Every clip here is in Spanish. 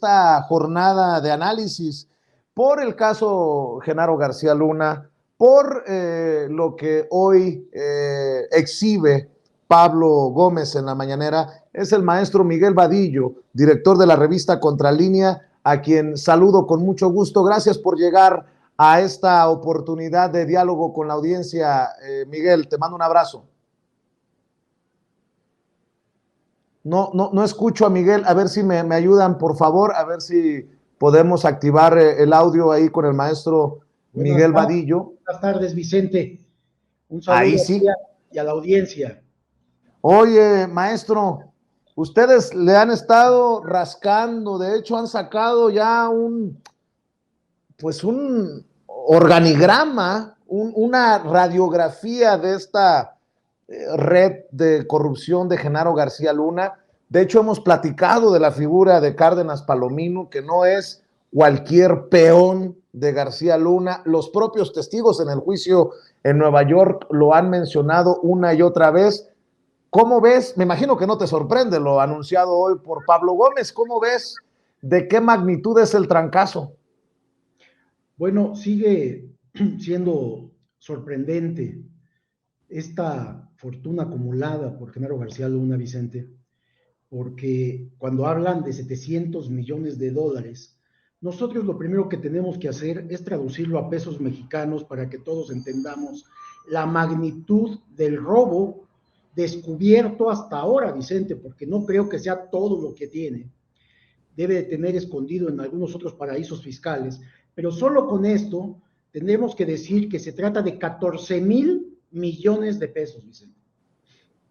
esta jornada de análisis por el caso Genaro García Luna, por lo que hoy exhibe Pablo Gómez en la mañanera. Es el maestro Miguel Vadillo, director de la revista Contralínea, a quien saludo con mucho gusto. Gracias por llegar a esta oportunidad de diálogo con la audiencia. Miguel, te mando un abrazo. No escucho a Miguel, a ver si me ayudan, por favor, a ver si podemos activar el audio ahí con el maestro Miguel Vadillo. Buenas tardes, Vicente. Un saludo ahí sí. y a la audiencia. Oye, maestro, ustedes le han estado rascando, de hecho han sacado ya un organigrama, una radiografía de esta red de corrupción de Genaro García Luna. De hecho, hemos platicado de la figura de Cárdenas Palomino, que no es cualquier peón de García Luna. Los propios testigos en el juicio en Nueva York lo han mencionado una y otra vez. ¿Cómo ves? Me imagino que no te sorprende lo anunciado hoy por Pablo Gómez. ¿Cómo ves? ¿De qué magnitud es el trancazo? Bueno, sigue siendo sorprendente esta fortuna acumulada por Genaro García Luna, Vicente, porque cuando hablan de 700 millones de dólares, nosotros lo primero que tenemos que hacer es traducirlo a pesos mexicanos para que todos entendamos la magnitud del robo descubierto hasta ahora, Vicente, porque no creo que sea todo lo que tiene. Debe de tener escondido en algunos otros paraísos fiscales, pero solo con esto tendremos que decir que se trata de 14,000 millones de pesos, Vicente,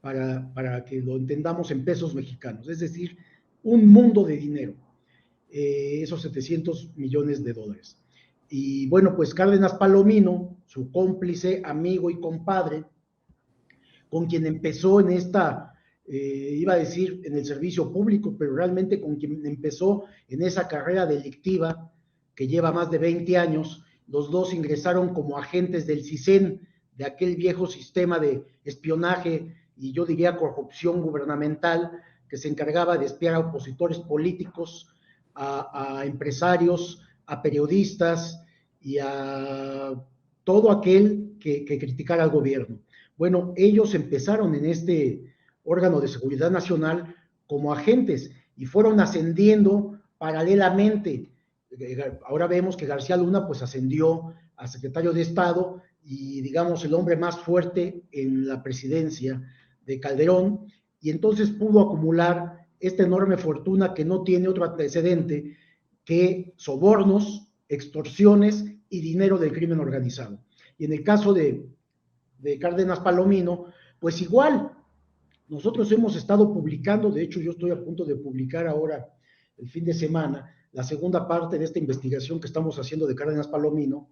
para que lo entendamos en pesos mexicanos, es decir, un mundo de dinero, esos 700 millones de dólares. Y bueno, pues Cárdenas Palomino, su cómplice, amigo y compadre, con quien empezó en esta, iba a decir en el servicio público, pero realmente con quien empezó en esa carrera delictiva que lleva más de 20 años, los dos ingresaron como agentes del CISEN, de aquel viejo sistema de espionaje y yo diría corrupción gubernamental que se encargaba de espiar a opositores políticos, a empresarios, a periodistas y a todo aquel que criticara al gobierno. Bueno, ellos empezaron en este órgano de seguridad nacional como agentes y fueron ascendiendo paralelamente. Ahora vemos que García Luna pues ascendió a secretario de Estado y digamos el hombre más fuerte en la presidencia de Calderón, y entonces pudo acumular esta enorme fortuna que no tiene otro antecedente que sobornos, extorsiones y dinero del crimen organizado. Y en el caso de Cárdenas Palomino, pues igual, nosotros hemos estado publicando, de hecho yo estoy a punto de publicar ahora el fin de semana, la segunda parte de esta investigación que estamos haciendo de Cárdenas Palomino,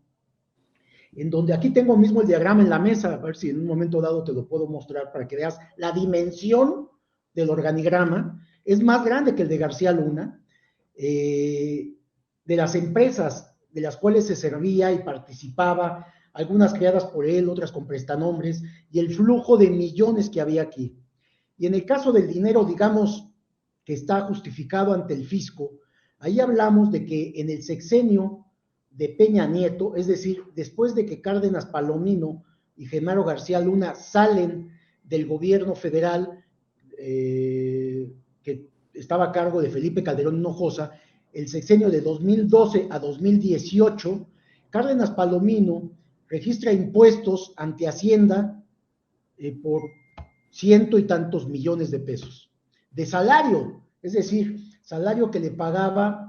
en donde aquí tengo mismo el diagrama en la mesa, a ver si en un momento dado te lo puedo mostrar para que veas la dimensión del organigrama, es más grande que el de García Luna, de las empresas de las cuales se servía y participaba, algunas creadas por él, otras con prestanombres, y el flujo de millones que había aquí. Y en el caso del dinero, digamos, que está justificado ante el fisco, ahí hablamos de que en el sexenio de Peña Nieto, es decir, después de que Cárdenas Palomino y Genaro García Luna salen del gobierno federal que estaba a cargo de Felipe Calderón Hinojosa, el sexenio de 2012 a 2018, Cárdenas Palomino registra impuestos ante Hacienda por ciento y tantos millones de pesos de salario, es decir, salario que le pagaba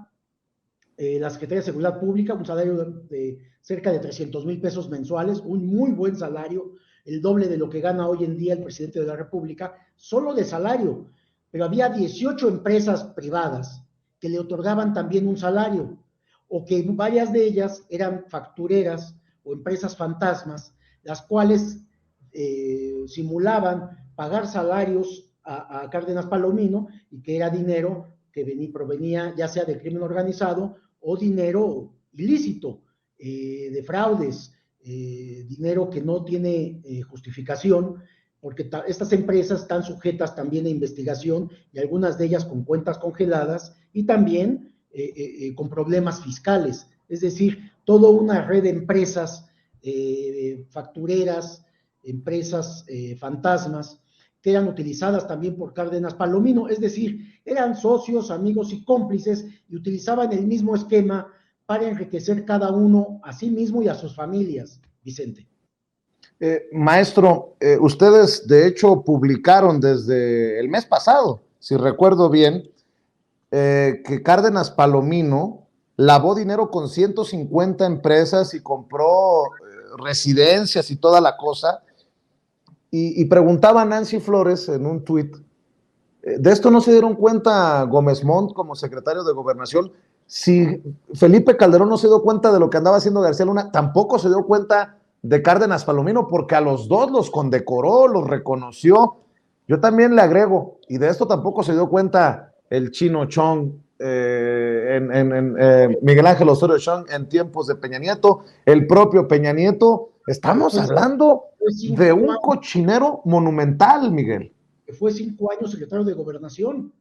la Secretaría de Seguridad Pública, un salario de cerca de 300,000 pesos mensuales, un muy buen salario, el doble de lo que gana hoy en día el presidente de la República, solo de salario, pero había 18 empresas privadas que le otorgaban también un salario, o que varias de ellas eran factureras o empresas fantasmas, las cuales simulaban pagar salarios a Cárdenas Palomino y que era dinero que provenía ya sea del crimen organizado o dinero ilícito, de fraudes, dinero que no tiene justificación, porque estas empresas están sujetas también a investigación y algunas de ellas con cuentas congeladas y también con problemas fiscales. Es decir, toda una red de empresas factureras, empresas fantasmas, que eran utilizadas también por Cárdenas Palomino, es decir, eran socios, amigos y cómplices y utilizaban el mismo esquema para enriquecer cada uno a sí mismo y a sus familias, Vicente. Maestro, ustedes de hecho publicaron desde el mes pasado, si recuerdo bien, que Cárdenas Palomino lavó dinero con 150 empresas y compró residencias y toda la cosa. Y preguntaba Nancy Flores en un tuit, ¿de esto no se dieron cuenta Gómez Montt como secretario de Gobernación? Si Felipe Calderón no se dio cuenta de lo que andaba haciendo García Luna, tampoco se dio cuenta de Cárdenas Palomino, porque a los dos los condecoró, los reconoció. Yo también le agrego, y de esto tampoco se dio cuenta el Chino Chong, Miguel Ángel Osorio Chong en tiempos de Peña Nieto, el propio Peña Nieto. Estamos hablando de un cochinero monumental, Miguel. Fue 5 años secretario de Gobernación.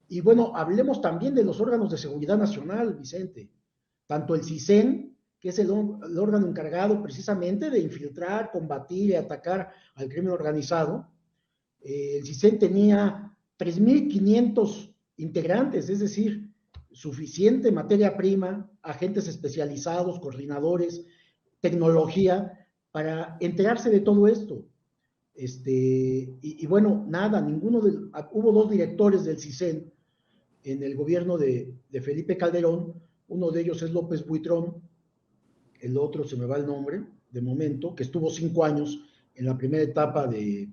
Y bueno, hablemos también de los órganos de seguridad nacional, Vicente. Tanto el CISEN, que es el órgano encargado precisamente de infiltrar, combatir y atacar al crimen organizado. El CISEN tenía 3.500 integrantes, es decir, suficiente materia prima, agentes especializados, coordinadores, tecnología, para enterarse de todo esto. Y bueno, nada, hubo 2 directores del CISEN en el gobierno de Felipe Calderón, uno de ellos es López Buitrón, el otro se me va el nombre, de momento, que estuvo 5 años en la primera etapa de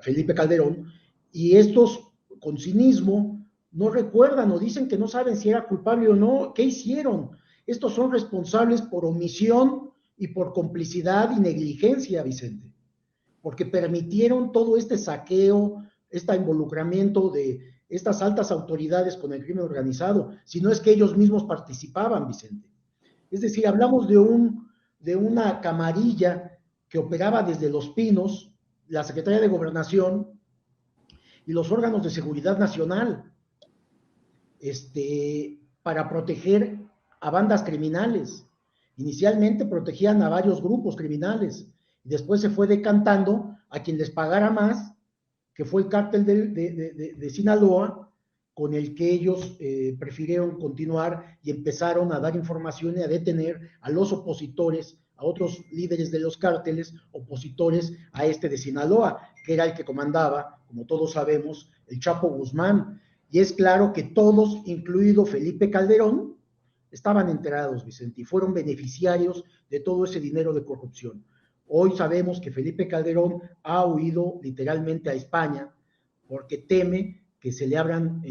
Felipe Calderón, y estos con cinismo no recuerdan o dicen que no saben si era culpable o no. ¿Qué hicieron? Estos son responsables por omisión y por complicidad y negligencia, Vicente, porque permitieron todo este saqueo, este involucramiento de estas altas autoridades con el crimen organizado, si no es que ellos mismos participaban, Vicente. Es decir, hablamos de una camarilla que operaba desde Los Pinos, la Secretaría de Gobernación y los órganos de seguridad nacional, para proteger a bandas criminales. Inicialmente protegían a varios grupos criminales, y después se fue decantando a quien les pagara más, que fue el cártel de Sinaloa, con el que ellos prefirieron continuar y empezaron a dar información y a detener a los opositores, a otros líderes de los cárteles opositores a de Sinaloa, que era el que comandaba, como todos sabemos, el Chapo Guzmán. Y es claro que todos, incluido Felipe Calderón, estaban enterados, Vicente, y fueron beneficiarios de todo ese dinero de corrupción. Hoy sabemos que Felipe Calderón ha huido literalmente a España porque teme que se le abran,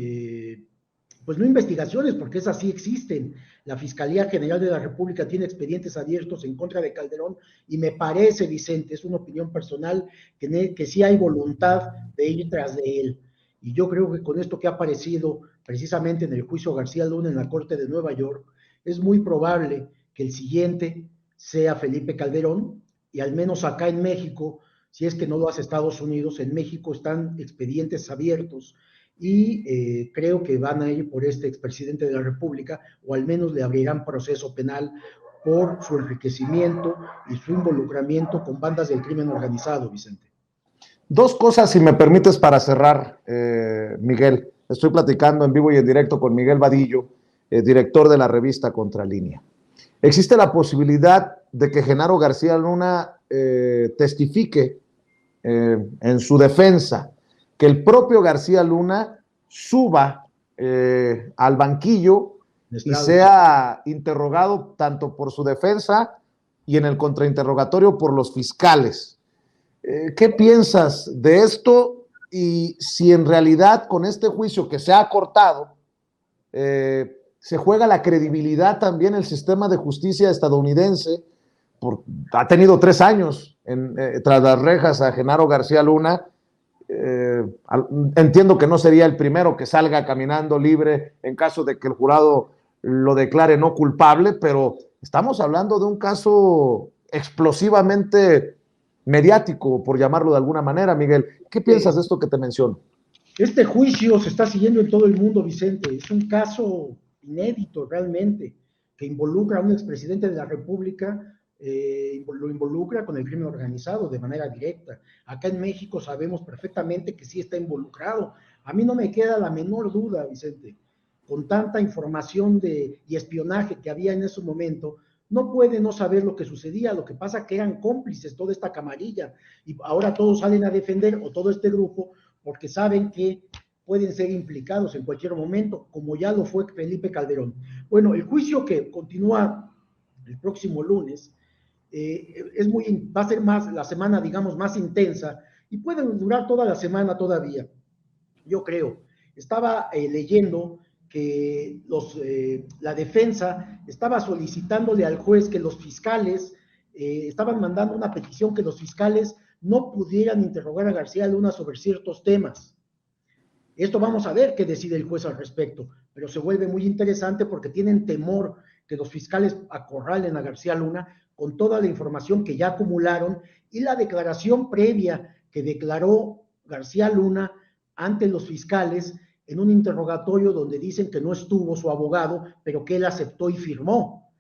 pues no investigaciones, porque esas sí existen. La Fiscalía General de la República tiene expedientes abiertos en contra de Calderón y me parece, Vicente, es una opinión personal, que sí hay voluntad de ir tras de él. Y yo creo que con esto que ha aparecido precisamente en el juicio García Luna en la Corte de Nueva York, es muy probable que el siguiente sea Felipe Calderón, y al menos acá en México, si es que no lo hace Estados Unidos, en México están expedientes abiertos y creo que van a ir por este expresidente de la República, o al menos le abrirán proceso penal por su enriquecimiento y su involucramiento con bandas del crimen organizado, Vicente. 2 cosas, si me permites, para cerrar, Miguel. Estoy platicando en vivo y en directo con Miguel Vadillo, director de la revista Contralínea. Existe la posibilidad de que Genaro García Luna testifique en su defensa, que el propio García Luna suba al banquillo y sea interrogado tanto por su defensa y en el contrainterrogatorio por los fiscales. ¿Qué piensas de esto? Y si en realidad con este juicio que se ha acortado, se juega la credibilidad también el sistema de justicia estadounidense. Ha tenido 3 años tras las rejas a Genaro García Luna. Entiendo que no sería el primero que salga caminando libre en caso de que el jurado lo declare no culpable, pero estamos hablando de un caso explosivamente mediático, por llamarlo de alguna manera, Miguel. ¿Qué piensas de esto que te menciono? Este juicio se está siguiendo en todo el mundo, Vicente. Es un caso inédito realmente, que involucra a un expresidente de la República, lo involucra con el crimen organizado de manera directa. Acá en México sabemos perfectamente que sí está involucrado. A mí no me queda la menor duda, Vicente, con tanta información y espionaje que había en ese momento, no puede no saber lo que sucedía. Lo que pasa que eran cómplices toda esta camarilla y ahora todos salen a defender, o todo este grupo, porque saben que pueden ser implicados en cualquier momento, como ya lo fue Felipe Calderón. Bueno, el juicio que continúa el próximo lunes va a ser más la semana, digamos, más intensa, y puede durar toda la semana todavía, yo creo. Estaba leyendo que la defensa estaba solicitándole al juez que los fiscales estaban mandando una petición que los fiscales no pudieran interrogar a García Luna sobre ciertos temas. Esto vamos a ver qué decide el juez al respecto, pero se vuelve muy interesante porque tienen temor que los fiscales acorralen a García Luna con toda la información que ya acumularon y la declaración previa que declaró García Luna ante los fiscales en un interrogatorio donde dicen que no estuvo su abogado, pero que él aceptó y firmó.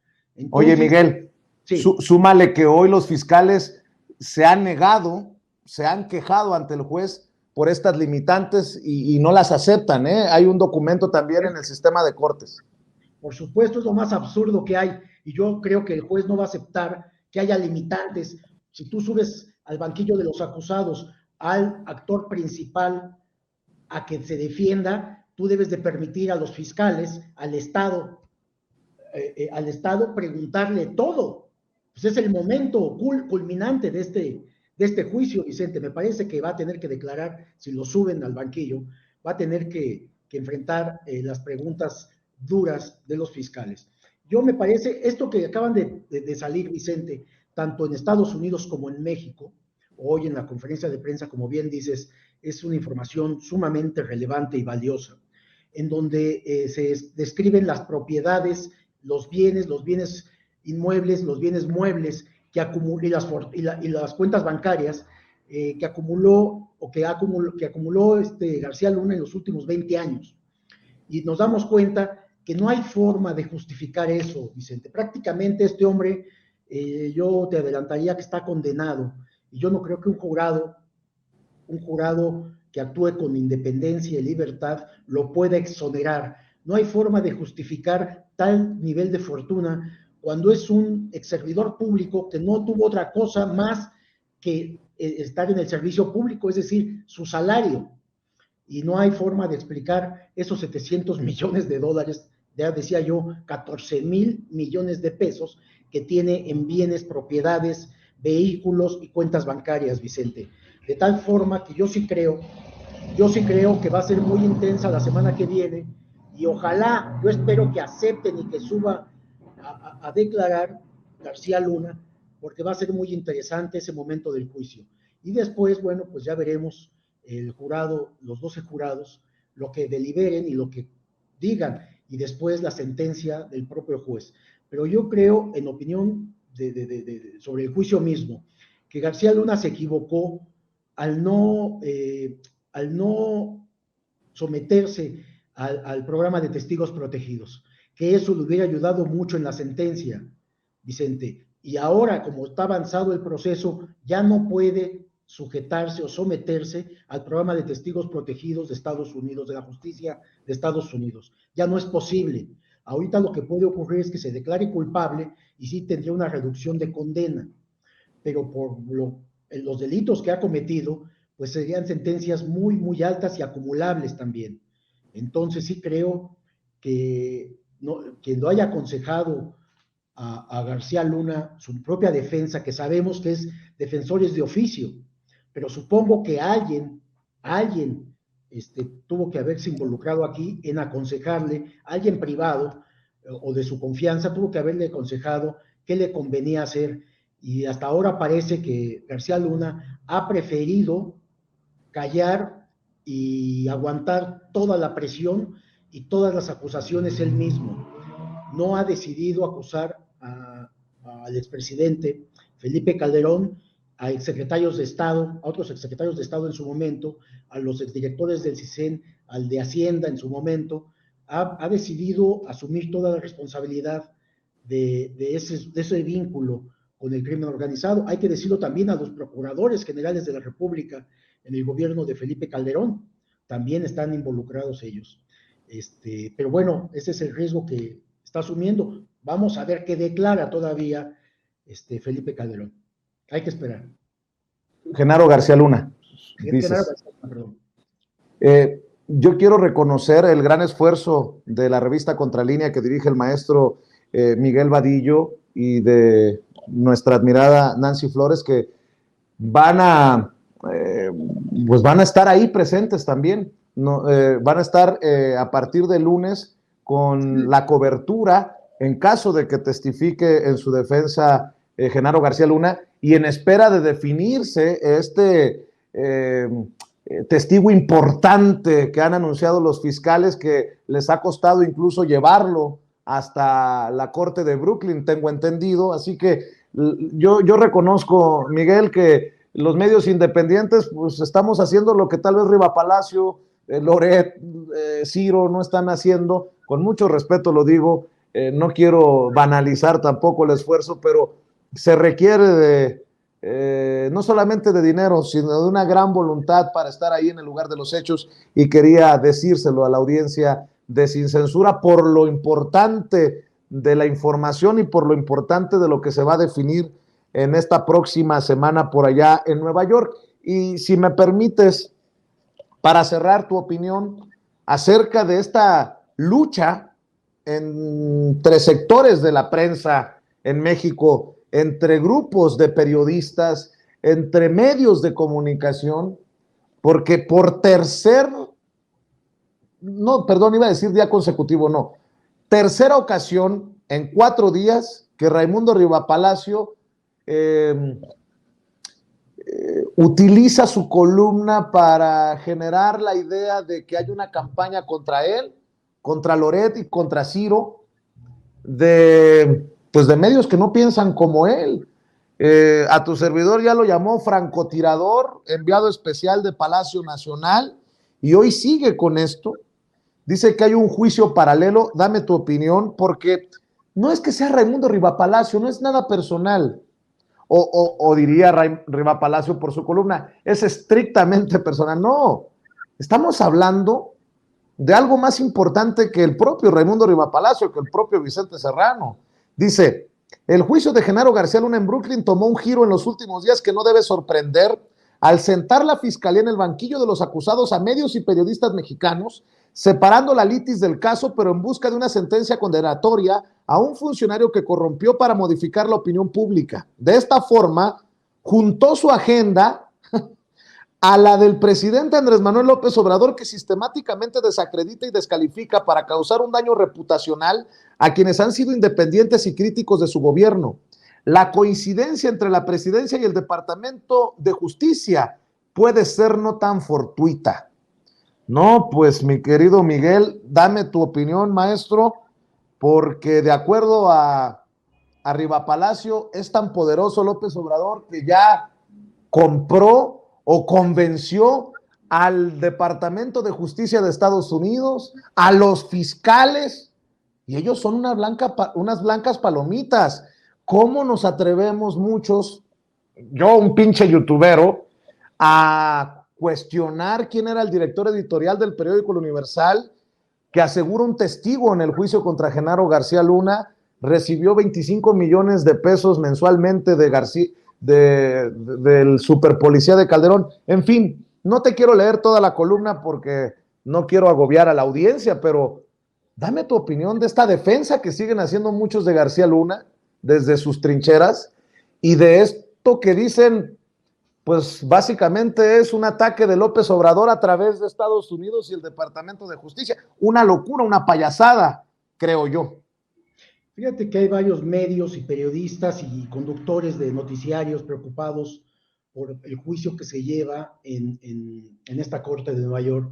Oye, Entonces, Miguel, sí, súmale que hoy los fiscales se han negado, se han quejado ante el juez por estas limitantes y no las aceptan, ¿eh? Hay un documento también en el sistema de cortes. por supuesto, es lo más absurdo que hay, y yo creo que el juez no va a aceptar que haya limitantes. Si tú subes al banquillo de los acusados al actor principal a que se defienda, tú debes de permitir a los fiscales, al Estado preguntarle todo. Pues es el momento culminante de este juicio, Vicente. Me parece que va a tener que declarar, si lo suben al banquillo, va a tener que enfrentar las preguntas duras de los fiscales. Yo me parece, esto que acaban de salir, Vicente, tanto en Estados Unidos como en México, hoy en la conferencia de prensa, como bien dices, es una información sumamente relevante y valiosa, en donde se describen las propiedades, los bienes inmuebles, los bienes muebles que acumuló, y las cuentas bancarias que acumuló que acumuló García Luna en los últimos 20 años. Y nos damos cuenta que no hay forma de justificar eso, Vicente. Prácticamente este hombre, yo te adelantaría que está condenado, y yo no creo que un jurado que actúe con independencia y libertad lo pueda exonerar. No hay forma de justificar tal nivel de fortuna cuando es un ex servidor público que no tuvo otra cosa más que estar en el servicio público, es decir, su salario. Y no hay forma de explicar esos 700 millones de dólares, ya decía yo, 14,000 millones de pesos que tiene en bienes, propiedades, vehículos y cuentas bancarias, Vicente. De tal forma que yo sí creo que va a ser muy intensa la semana que viene, y ojalá, yo espero que acepten y que suba a declarar García Luna, porque va a ser muy interesante ese momento del juicio. Y después, bueno, pues ya veremos el jurado, los 12 jurados, lo que deliberen y lo que digan, y después la sentencia del propio juez. Pero yo creo, en opinión sobre el juicio mismo, que García Luna se equivocó al no someterse al programa de testigos protegidos, que eso le hubiera ayudado mucho en la sentencia, Vicente. Y ahora, como está avanzado el proceso, ya no puede sujetarse o someterse al programa de testigos protegidos de Estados Unidos, de la justicia de Estados Unidos. Ya no es posible. Ahorita lo que puede ocurrir es que se declare culpable y sí tendría una reducción de condena, pero por los delitos que ha cometido, pues serían sentencias muy, muy altas y acumulables también. Entonces sí creo que quien lo haya aconsejado a García Luna, su propia defensa, que sabemos que es defensores de oficio, pero supongo que alguien tuvo que haberse involucrado aquí en aconsejarle, alguien privado o de su confianza, tuvo que haberle aconsejado qué le convenía hacer, y hasta ahora parece que García Luna ha preferido callar y aguantar toda la presión y todas las acusaciones él mismo. No ha decidido acusar al expresidente Felipe Calderón, a exsecretarios de Estado, a otros exsecretarios de Estado en su momento, a los exdirectores del CISEN, al de Hacienda en su momento, ha decidido asumir toda la responsabilidad de ese vínculo con el crimen organizado. Hay que decirlo también a los procuradores generales de la República en el gobierno de Felipe Calderón, también están involucrados ellos. Pero bueno, ese es el riesgo que está asumiendo. Vamos a ver qué declara todavía Felipe Calderón. Hay que esperar. Genaro García Luna, Genaro dices. García Luna, perdón. Yo quiero reconocer el gran esfuerzo de la revista Contralínea que dirige el maestro Miguel Vadillo y de nuestra admirada Nancy Flores, que van a, pues van a estar ahí presentes también. No, van a estar a partir de lunes con la cobertura en caso de que testifique en su defensa Genaro García Luna y en espera de definirse testigo importante que han anunciado los fiscales, que les ha costado incluso llevarlo hasta la corte de Brooklyn, tengo entendido. Así que yo reconozco, Miguel, que los medios independientes pues estamos haciendo lo que tal vez Riva Palacio, Loret, Ciro no están haciendo. Con mucho respeto lo digo, no quiero banalizar tampoco el esfuerzo, pero se requiere no solamente de dinero, sino de una gran voluntad para estar ahí en el lugar de los hechos, y quería decírselo a la audiencia de Sin Censura por lo importante de la información y por lo importante de lo que se va a definir en esta próxima semana por allá en Nueva York. Y si me permites, para cerrar, tu opinión acerca de esta lucha entre sectores de la prensa en México, entre grupos de periodistas, entre medios de comunicación, porque por iba a decir día consecutivo, no, tercera ocasión en 4 días que Raimundo Rivapalacio utiliza su columna para generar la idea de que hay una campaña contra él, contra Loret y contra Ciro, de medios que no piensan como él. A tu servidor ya lo llamó francotirador, enviado especial de Palacio Nacional, y hoy sigue con esto. Dice que hay un juicio paralelo. Dame tu opinión, porque no es que sea Raimundo Rivapalacio, no es nada personal. O diría Rivapalacio por su columna, es estrictamente personal. No, estamos hablando de algo más importante que el propio Raimundo Rivapalacio, que el propio Vicente Serrano. Dice, el juicio de Genaro García Luna en Brooklyn tomó un giro en los últimos días que no debe sorprender al sentar la fiscalía en el banquillo de los acusados a medios y periodistas mexicanos, separando la litis del caso, pero en busca de una sentencia condenatoria a un funcionario que corrompió para modificar la opinión pública. De esta forma, juntó su agenda a la del presidente Andrés Manuel López Obrador, que sistemáticamente desacredita y descalifica para causar un daño reputacional a quienes han sido independientes y críticos de su gobierno. La coincidencia entre la presidencia y el Departamento de Justicia puede ser no tan fortuita. No, pues mi querido Miguel, dame tu opinión, maestro, porque de acuerdo a Rivapalacio, es tan poderoso López Obrador que ya compró o convenció al Departamento de Justicia de Estados Unidos, a los fiscales, y ellos son unas blancas palomitas. ¿Cómo nos atrevemos muchos, yo un pinche youtubero, a cuestionar quién era el director editorial del periódico El Universal, que asegura un testigo en el juicio contra Genaro García Luna, recibió 25 millones de pesos mensualmente de García, del superpolicía de Calderón? En fin, no te quiero leer toda la columna porque no quiero agobiar a la audiencia, pero dame tu opinión de esta defensa que siguen haciendo muchos de García Luna desde sus trincheras, y de esto que dicen, pues básicamente es un ataque de López Obrador a través de Estados Unidos y el Departamento de Justicia. Una locura, una payasada, creo yo. Fíjate que hay varios medios y periodistas y conductores de noticiarios preocupados por el juicio que se lleva en esta corte de Nueva York.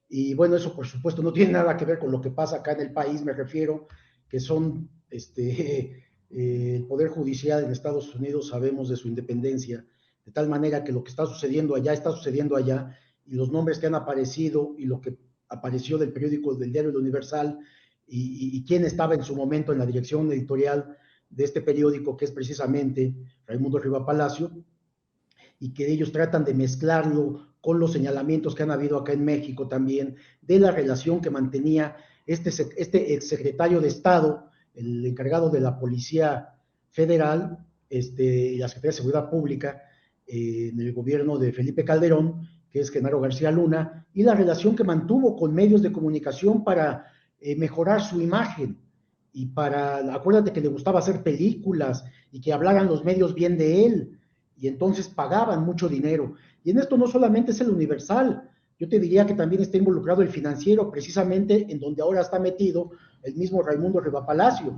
Y bueno, eso por supuesto no tiene nada que ver con lo que pasa acá en el país, me refiero, que son el Poder Judicial en Estados Unidos, sabemos de su independencia, de tal manera que lo que está sucediendo allá, y los nombres que han aparecido y lo que apareció del periódico del diario El Universal y quién estaba en su momento en la dirección editorial de este periódico, que es precisamente Raimundo Riva Palacio, y que ellos tratan de mezclarlo con los señalamientos que han habido acá en México también, de la relación que mantenía este exsecretario de Estado, el encargado de la Policía Federal, y la Secretaría de Seguridad Pública, en el gobierno de Felipe Calderón, que es Genaro García Luna, y la relación que mantuvo con medios de comunicación para mejorar su imagen, y acuérdate que le gustaba hacer películas, y que hablaran los medios bien de él, y entonces pagaban mucho dinero. Y en esto no solamente es el Universal, yo te diría que también está involucrado el Financiero, precisamente en donde ahora está metido el mismo Raimundo Riva Palacio.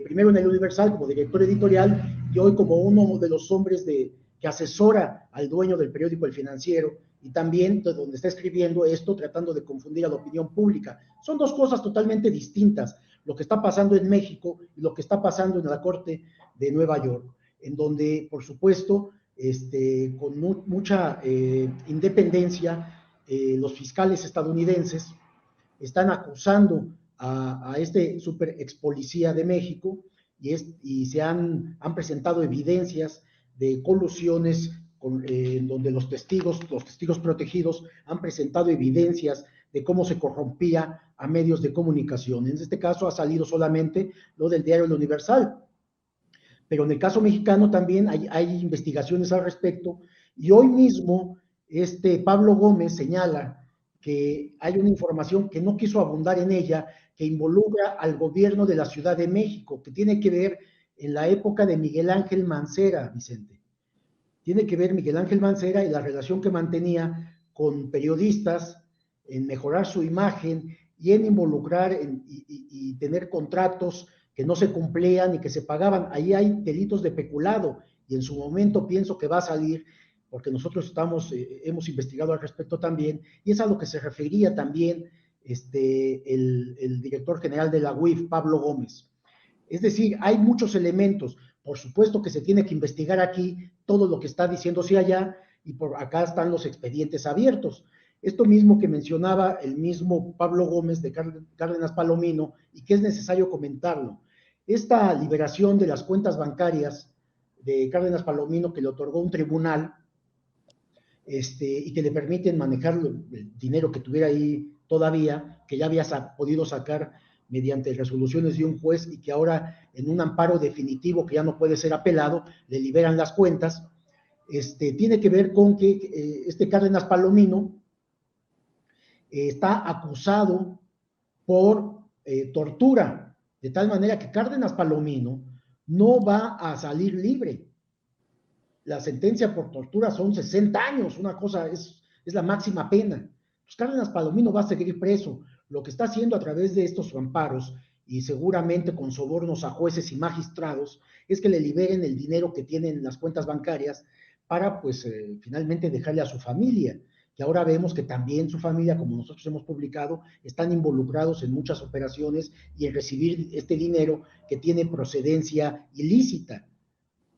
Primero en el Universal como director editorial, y hoy como uno de los hombres que asesora al dueño del periódico El Financiero, y también de donde está escribiendo esto, tratando de confundir a la opinión pública. Son dos cosas totalmente distintas, lo que está pasando en México y lo que está pasando en la Corte de Nueva York, en donde, por supuesto, con mucha independencia, los fiscales estadounidenses están acusando a este super ex policía de México, y han presentado evidencias de colusiones en donde los testigos protegidos han presentado evidencias de cómo se corrompía a medios de comunicación. En este caso ha salido solamente lo del diario El Universal, pero en el caso mexicano también hay investigaciones al respecto, y hoy mismo Pablo Gómez señala que hay una información que no quiso abundar en ella, que involucra al gobierno de la Ciudad de México, que tiene que ver en la época de Miguel Ángel Mancera, Vicente. Tiene que ver Miguel Ángel Mancera y la relación que mantenía con periodistas, en mejorar su imagen y en involucrar y tener contratos que no se cumplían y que se pagaban. Ahí hay delitos de peculado, y en su momento pienso que va a salir, porque nosotros hemos investigado al respecto también, y es a lo que se refería también el director general de la UIF, Pablo Gómez. Es decir, hay muchos elementos. Por supuesto que se tiene que investigar aquí todo lo que está diciéndose allá, y por acá están los expedientes abiertos. Esto mismo que mencionaba el mismo Pablo Gómez de Cárdenas Palomino, y que es necesario comentarlo. Esta liberación de las cuentas bancarias de Cárdenas Palomino, que le otorgó un tribunal, y que le permiten manejar el dinero que tuviera ahí todavía, que ya había podido sacar mediante resoluciones de un juez, y que ahora en un amparo definitivo que ya no puede ser apelado, le liberan las cuentas. Tiene que ver con que Cárdenas Palomino está acusado por tortura, de tal manera que Cárdenas Palomino no va a salir libre. La sentencia por tortura son 60 años, una cosa es la máxima pena. Pues Cárdenas Palomino va a seguir preso. Lo que está haciendo a través de estos amparos, y seguramente con sobornos a jueces y magistrados, es que le liberen el dinero que tienen en las cuentas bancarias para, pues, finalmente dejarle a su familia, que ahora vemos que también su familia, como nosotros hemos publicado, están involucrados en muchas operaciones y en recibir este dinero que tiene procedencia ilícita,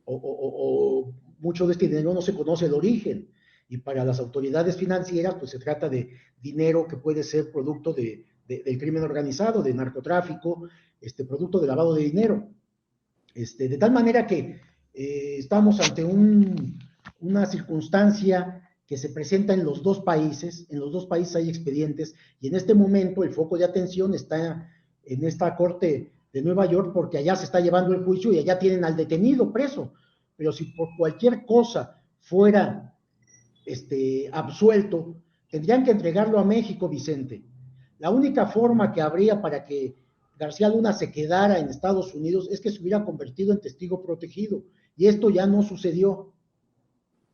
o mucho de este dinero no se conoce el origen, y para las autoridades financieras pues se trata de dinero que puede ser producto del crimen organizado, de narcotráfico, producto de lavado de dinero, de tal manera que estamos ante una circunstancia que se presenta en los dos países hay expedientes, y en este momento el foco de atención está en esta Corte de Nueva York, porque allá se está llevando el juicio y allá tienen al detenido preso. Pero si por cualquier cosa fuera absuelto, tendrían que entregarlo a México, Vicente. La única forma que habría para que García Luna se quedara en Estados Unidos es que se hubiera convertido en testigo protegido, y esto ya no sucedió,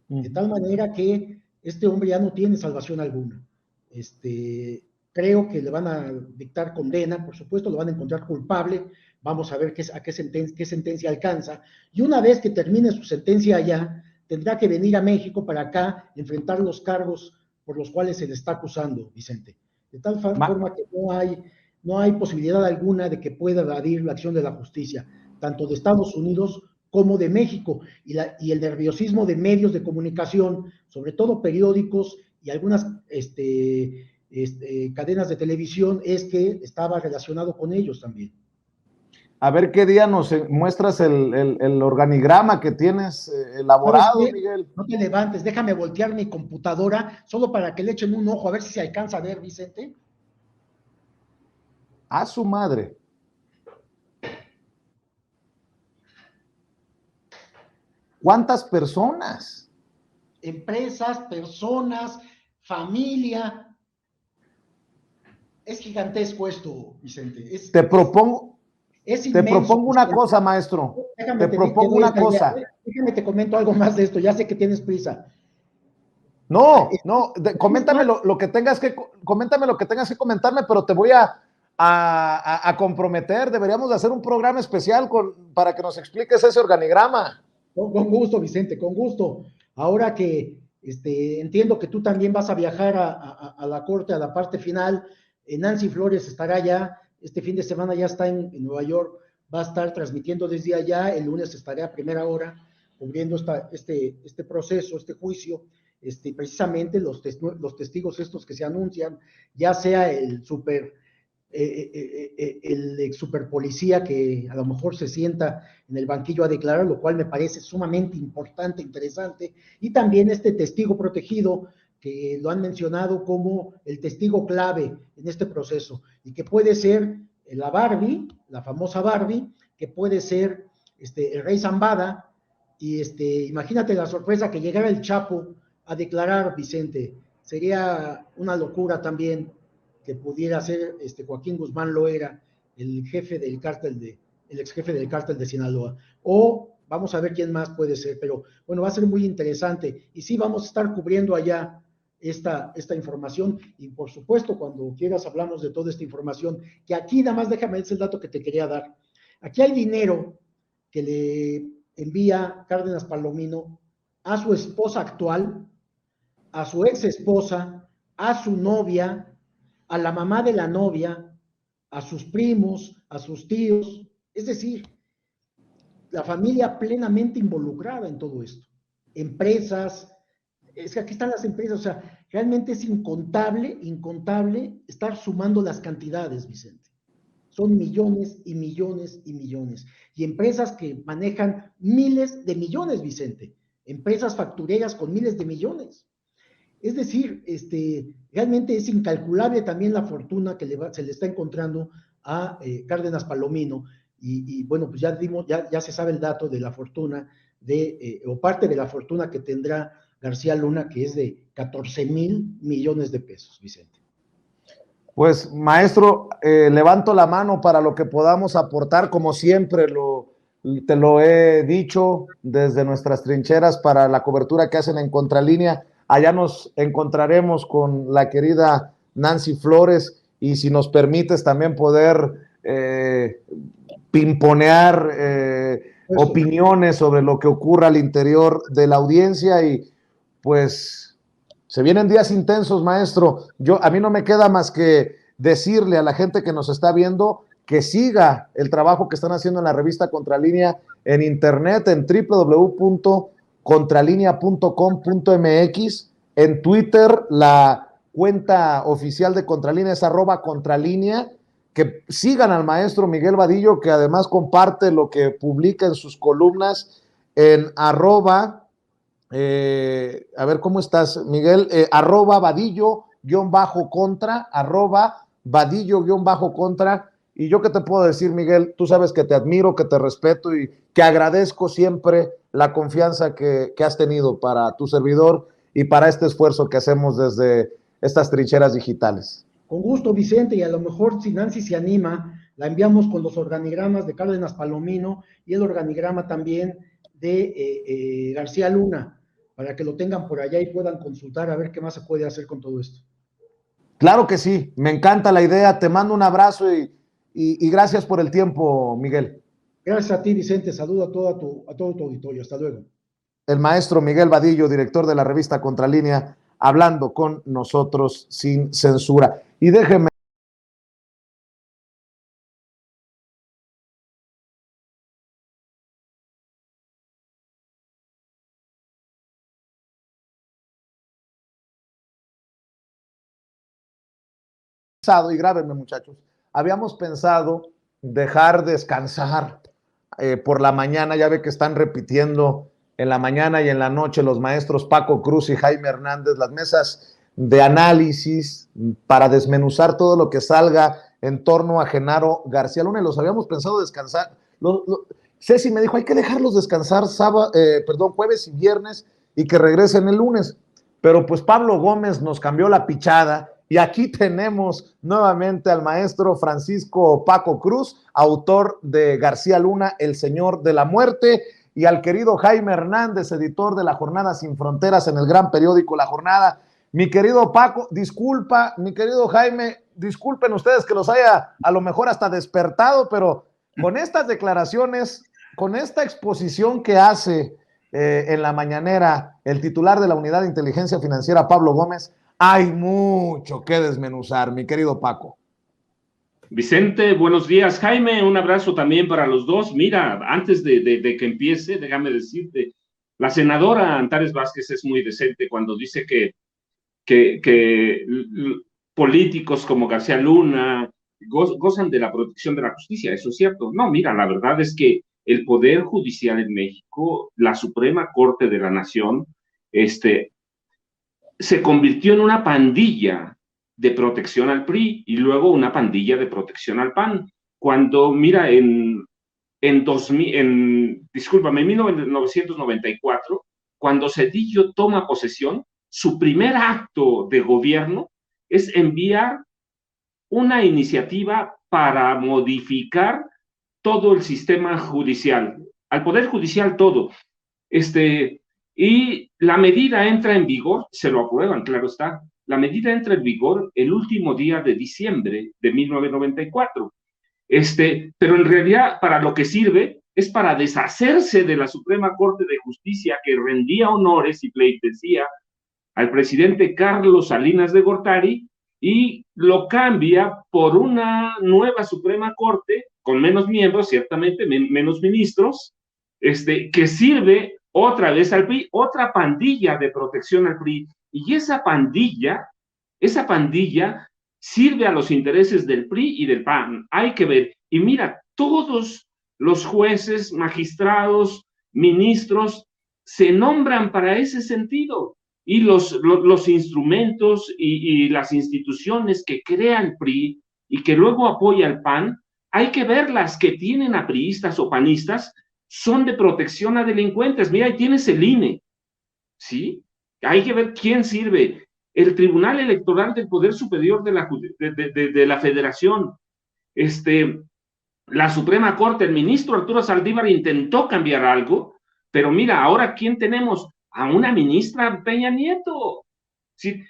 de tal manera que este hombre ya no tiene salvación alguna. Creo que le van a dictar condena, por supuesto, lo van a encontrar culpable. Vamos a ver qué sentencia alcanza, y una vez que termine su sentencia allá, tendrá que venir a México para acá enfrentar los cargos por los cuales se le está acusando, Vicente. De tal forma que no hay posibilidad alguna de que pueda evadir la acción de la justicia, tanto de Estados Unidos como de México, y el nerviosismo de medios de comunicación, sobre todo periódicos y algunas cadenas de televisión, es que estaba relacionado con ellos también. A ver qué día nos muestras el organigrama que tienes ¿Sabes elaborado, qué? Miguel. No te levantes, déjame voltear mi computadora solo para que le echen un ojo a ver si se alcanza a ver, Vicente. A su madre. ¿Cuántas personas? Empresas, personas, familia. Es gigantesco esto, Vicente. Te propongo, Es te inmenso, propongo una Vicente. cosa, maestro. Déjame Te te propongo doy una esta idea. cosa. Déjame te comento algo más de esto. Ya sé que tienes prisa. No, no, coméntame Esta, lo que tengas que, coméntame lo que tengas que comentarme, pero te voy a comprometer. Deberíamos de hacer un programa especial para que nos expliques ese organigrama. con gusto, Vicente, con gusto. Ahora que entiendo que tú también vas a viajar a la corte, a la parte final, Nancy Flores estará ya, este fin de semana ya está en Nueva York, va a estar transmitiendo desde allá, el lunes estaré a primera hora cubriendo este proceso, este juicio, precisamente los testigos estos que se anuncian, ya sea el ex superpolicía que a lo mejor se sienta en el banquillo a declarar, lo cual me parece sumamente importante, interesante, y también este testigo protegido que lo han mencionado como el testigo clave en este proceso, y que puede ser la Barbie, la famosa Barbie, que puede ser el Rey Zambada, y imagínate la sorpresa que llegara el Chapo a declarar, Vicente, sería una locura también que pudiera ser Joaquín Guzmán Loera, el jefe del cártel el ex jefe del cártel de Sinaloa. O vamos a ver quién más puede ser, pero bueno, va a ser muy interesante. Y sí, vamos a estar cubriendo allá esta información. Y por supuesto, cuando quieras hablamos de toda esta información, que aquí nada más déjame decir el dato que te quería dar. Aquí hay dinero que le envía Cárdenas Palomino a su esposa actual, a su ex esposa, a su novia, a la mamá de la novia, a sus primos, a sus tíos, es decir, la familia plenamente involucrada en todo esto. Empresas, es que aquí están las empresas, o sea, realmente es incontable estar sumando las cantidades, Vicente. Son millones y millones y millones. Y empresas que manejan miles de millones, Vicente. Empresas factureras con miles de millones. Es decir, realmente es incalculable también la fortuna que se le está encontrando a Cárdenas Palomino. Bueno, pues ya se sabe el dato de la fortuna o parte de la fortuna que tendrá García Luna, que es de 14,000 millones de pesos, Vicente. Pues, maestro, levanto la mano para lo que podamos aportar, como siempre te lo he dicho desde nuestras trincheras para la cobertura que hacen en Contralínea. Allá nos encontraremos con la querida Nancy Flores y si nos permites también poder pimponear opiniones sobre lo que ocurra al interior de la audiencia y pues se vienen días intensos, maestro. A mí no me queda más que decirle a la gente que nos está viendo que siga el trabajo que están haciendo en la revista Contralínea en internet, en www.contralinea.com.mx, en Twitter, la cuenta oficial de Contralínea es @Contralínea, que sigan al maestro Miguel Vadillo, que además comparte lo que publica en sus columnas en @, a ver, ¿cómo estás, Miguel? @Vadillo-contra, @Vadillo-contra. Y yo qué te puedo decir, Miguel, tú sabes que te admiro, que te respeto y que agradezco siempre la confianza que has tenido para tu servidor y para este esfuerzo que hacemos desde estas trincheras digitales. Con gusto, Vicente, y a lo mejor si Nancy se anima, la enviamos con los organigramas de Cárdenas Palomino y el organigrama también de García Luna, para que lo tengan por allá y puedan consultar a ver qué más se puede hacer con todo esto. Claro que sí, me encanta la idea, te mando un abrazo y gracias por el tiempo, Miguel. Gracias a ti, Vicente, saludo a todo tu auditorio, hasta luego. El maestro Miguel Vadillo, director de la revista Contralínea, hablando con nosotros sin censura. Y déjenme y grábenme muchachos, habíamos pensado dejar descansar por la mañana, ya ve que están repitiendo en la mañana y en la noche los maestros Paco Cruz y Jaime Hernández las mesas de análisis para desmenuzar todo lo que salga en torno a Genaro García Luna, y los habíamos pensado descansar. Ceci me dijo, hay que dejarlos descansar jueves y viernes y que regresen el lunes. Pero pues Pablo Gómez nos cambió la pichada y aquí tenemos nuevamente al maestro Francisco Paco Cruz, autor de García Luna, El Señor de la Muerte, y al querido Jaime Hernández, editor de La Jornada Sin Fronteras en el gran periódico La Jornada. Mi querido Paco, disculpa, mi querido Jaime, disculpen ustedes que los haya a lo mejor hasta despertado, pero con estas declaraciones, con esta exposición que hace en la mañanera el titular de la Unidad de Inteligencia Financiera, Pablo Gómez, hay mucho que desmenuzar, mi querido Paco. Vicente, buenos días. Jaime, un abrazo también para los dos. Mira, antes de que empiece, déjame decirte, la senadora Antares Vázquez es muy decente cuando dice que políticos como García Luna gozan de la protección de la justicia. Eso es cierto. No, mira, la verdad es que el Poder Judicial en México, la Suprema Corte de la Nación, se convirtió en una pandilla de protección al PRI y luego una pandilla de protección al PAN. Cuando, mira, en 1994, cuando Cedillo toma posesión, su primer acto de gobierno es enviar una iniciativa para modificar todo el sistema judicial, al Poder Judicial todo. Y la medida entra en vigor, se lo aprueban, claro está, la medida entra en vigor el último día de diciembre de 1994. Pero en realidad para lo que sirve es para deshacerse de la Suprema Corte de Justicia que rendía honores y pleitesía al presidente Carlos Salinas de Gortari y lo cambia por una nueva Suprema Corte con menos miembros, ciertamente menos ministros, que sirve otra vez al PRI, otra pandilla de protección al PRI, y esa pandilla sirve a los intereses del PRI y del PAN. Hay que ver, y mira, todos los jueces, magistrados, ministros, se nombran para ese sentido, y los instrumentos y las instituciones que crea el PRI y que luego apoya el PAN, hay que verlas, que tienen a priistas o panistas, son de protección a delincuentes. Mira, ahí tienes el INE, ¿sí? Hay que ver quién sirve. El Tribunal Electoral del Poder Superior de la Federación, la Suprema Corte, el ministro Arturo Saldívar intentó cambiar algo, pero mira, ahora ¿quién tenemos? A una ministra Peña Nieto. ¿Sí?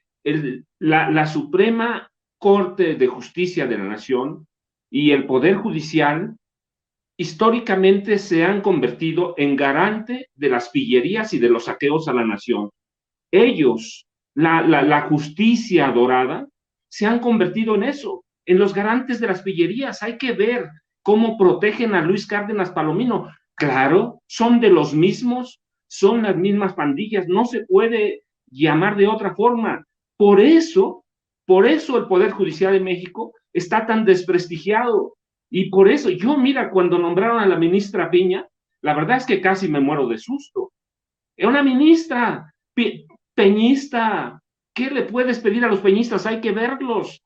La Suprema Corte de Justicia de la Nación y el Poder Judicial históricamente se han convertido en garante de las pillerías y de los saqueos a la nación. Ellos, la justicia dorada, se han convertido en eso, en los garantes de las pillerías. Hay que ver cómo protegen a Luis Cárdenas Palomino. Claro, son de los mismos, son las mismas pandillas, no se puede llamar de otra forma. Por eso el Poder Judicial de México está tan desprestigiado. Y por eso, yo mira, cuando nombraron a la ministra Piña, la verdad es que casi me muero de susto. Era una ministra peñista. ¿Qué le puedes pedir a los peñistas? Hay que verlos.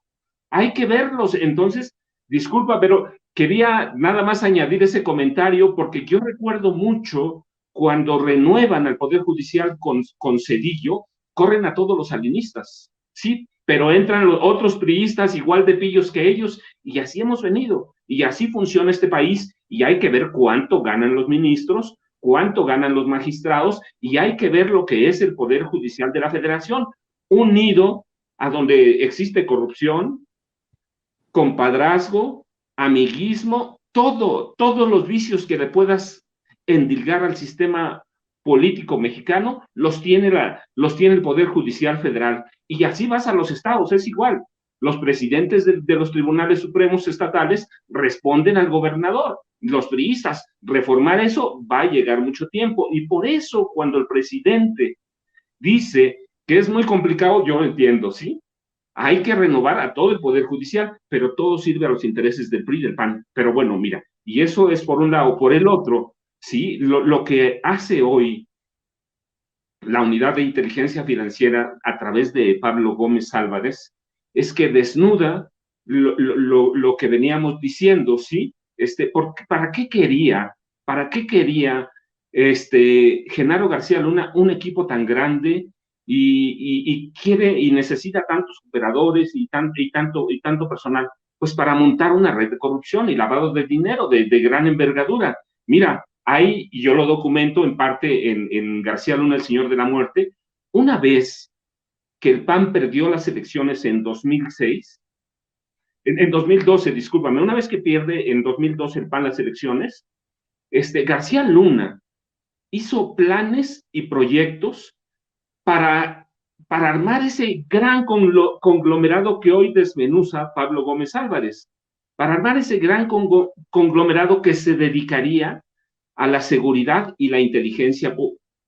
Entonces, disculpa, pero quería nada más añadir ese comentario porque yo recuerdo mucho cuando renuevan al Poder Judicial con Cedillo, corren a todos los salinistas, ¿sí? Pero entran los otros priistas igual de pillos que ellos y así hemos venido. Y así funciona este país y hay que ver cuánto ganan los ministros, cuánto ganan los magistrados y hay que ver lo que es el Poder Judicial de la Federación, unido a donde existe corrupción, compadrazgo, amiguismo, todos los vicios que le puedas endilgar al sistema político mexicano, los tiene el Poder Judicial Federal. Y así vas a los estados, es igual. Los presidentes de los tribunales supremos estatales responden al gobernador. Los priistas, reformar eso va a llegar mucho tiempo. Y por eso, cuando el presidente dice que es muy complicado, yo entiendo, ¿sí? Hay que renovar a todo el Poder Judicial, pero todo sirve a los intereses del PRI y del PAN. Pero bueno, mira, y eso es por un lado. Por el otro, ¿sí? Lo que hace hoy la unidad de inteligencia financiera a través de Pablo Gómez Álvarez es que desnuda lo que veníamos diciendo, ¿sí? ¿Para qué quería Genaro García Luna un equipo tan grande y quiere y necesita tantos operadores y tanto personal? Pues para montar una red de corrupción y lavado de dinero de gran envergadura. Mira, ahí, y yo lo documento en parte en García Luna, el Señor de la Muerte, una vez que el PAN perdió las elecciones en 2006, en 2012, discúlpame, una vez que pierde en 2012 el PAN las elecciones, García Luna hizo planes y proyectos para armar ese gran conglomerado que hoy desmenuza Pablo Gómez Álvarez, para armar ese gran conglomerado que se dedicaría a la seguridad y la inteligencia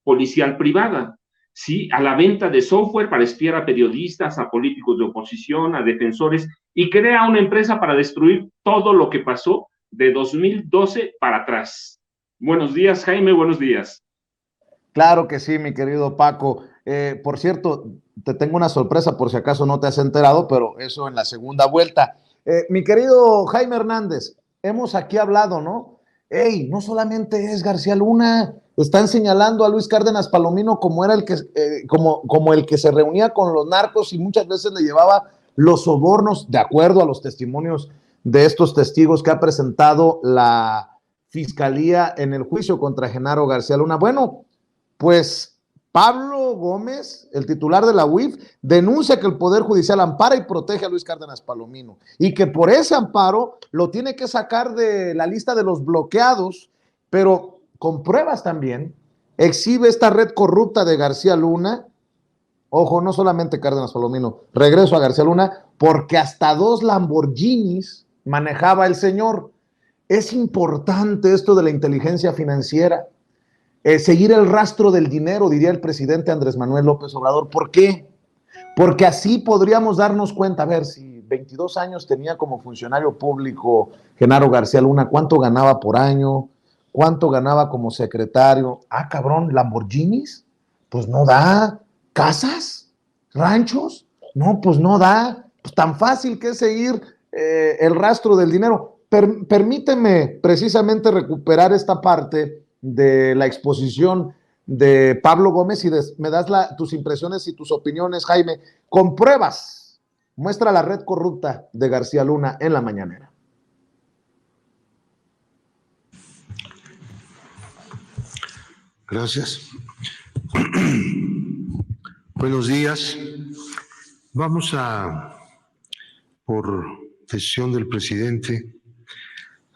policial privada, ¿sí? A la venta de software para espiar a periodistas, a políticos de oposición, a defensores, y crea una empresa para destruir todo lo que pasó de 2012 para atrás. Buenos días, Jaime, buenos días. Claro que sí, mi querido Paco. Por cierto, te tengo una sorpresa por si acaso no te has enterado, pero eso en la segunda vuelta. Mi querido Jaime Hernández, hemos aquí hablado, ¿no? Ey, no solamente es García Luna, están señalando a Luis Cárdenas Palomino como era el que, como el que se reunía con los narcos y muchas veces le llevaba los sobornos, de acuerdo a los testimonios de estos testigos que ha presentado la Fiscalía en el juicio contra Genaro García Luna. Bueno, pues Pablo Gómez, el titular de la UIF, denuncia que el Poder Judicial ampara y protege a Luis Cárdenas Palomino y que por ese amparo lo tiene que sacar de la lista de los bloqueados, pero con pruebas también. Exhibe esta red corrupta de García Luna. Ojo, no solamente Cárdenas Palomino, regreso a García Luna, porque hasta 2 Lamborghinis manejaba el señor. Es importante esto de la inteligencia financiera. Seguir el rastro del dinero, diría el presidente Andrés Manuel López Obrador. ¿Por qué? Porque así podríamos darnos cuenta, a ver, si 22 años tenía como funcionario público Genaro García Luna, ¿cuánto ganaba por año? ¿Cuánto ganaba como secretario? Ah, cabrón, Lamborghinis, pues no da. ¿Casas? ¿Ranchos? No, pues no da. Pues tan fácil que es seguir el rastro del dinero. Permíteme precisamente recuperar esta parte de la exposición de Pablo Gómez y me das tus impresiones y tus opiniones, Jaime, con pruebas. Muestra la red corrupta de García Luna en la mañanera. Gracias. Buenos días. Vamos a, por decisión del presidente,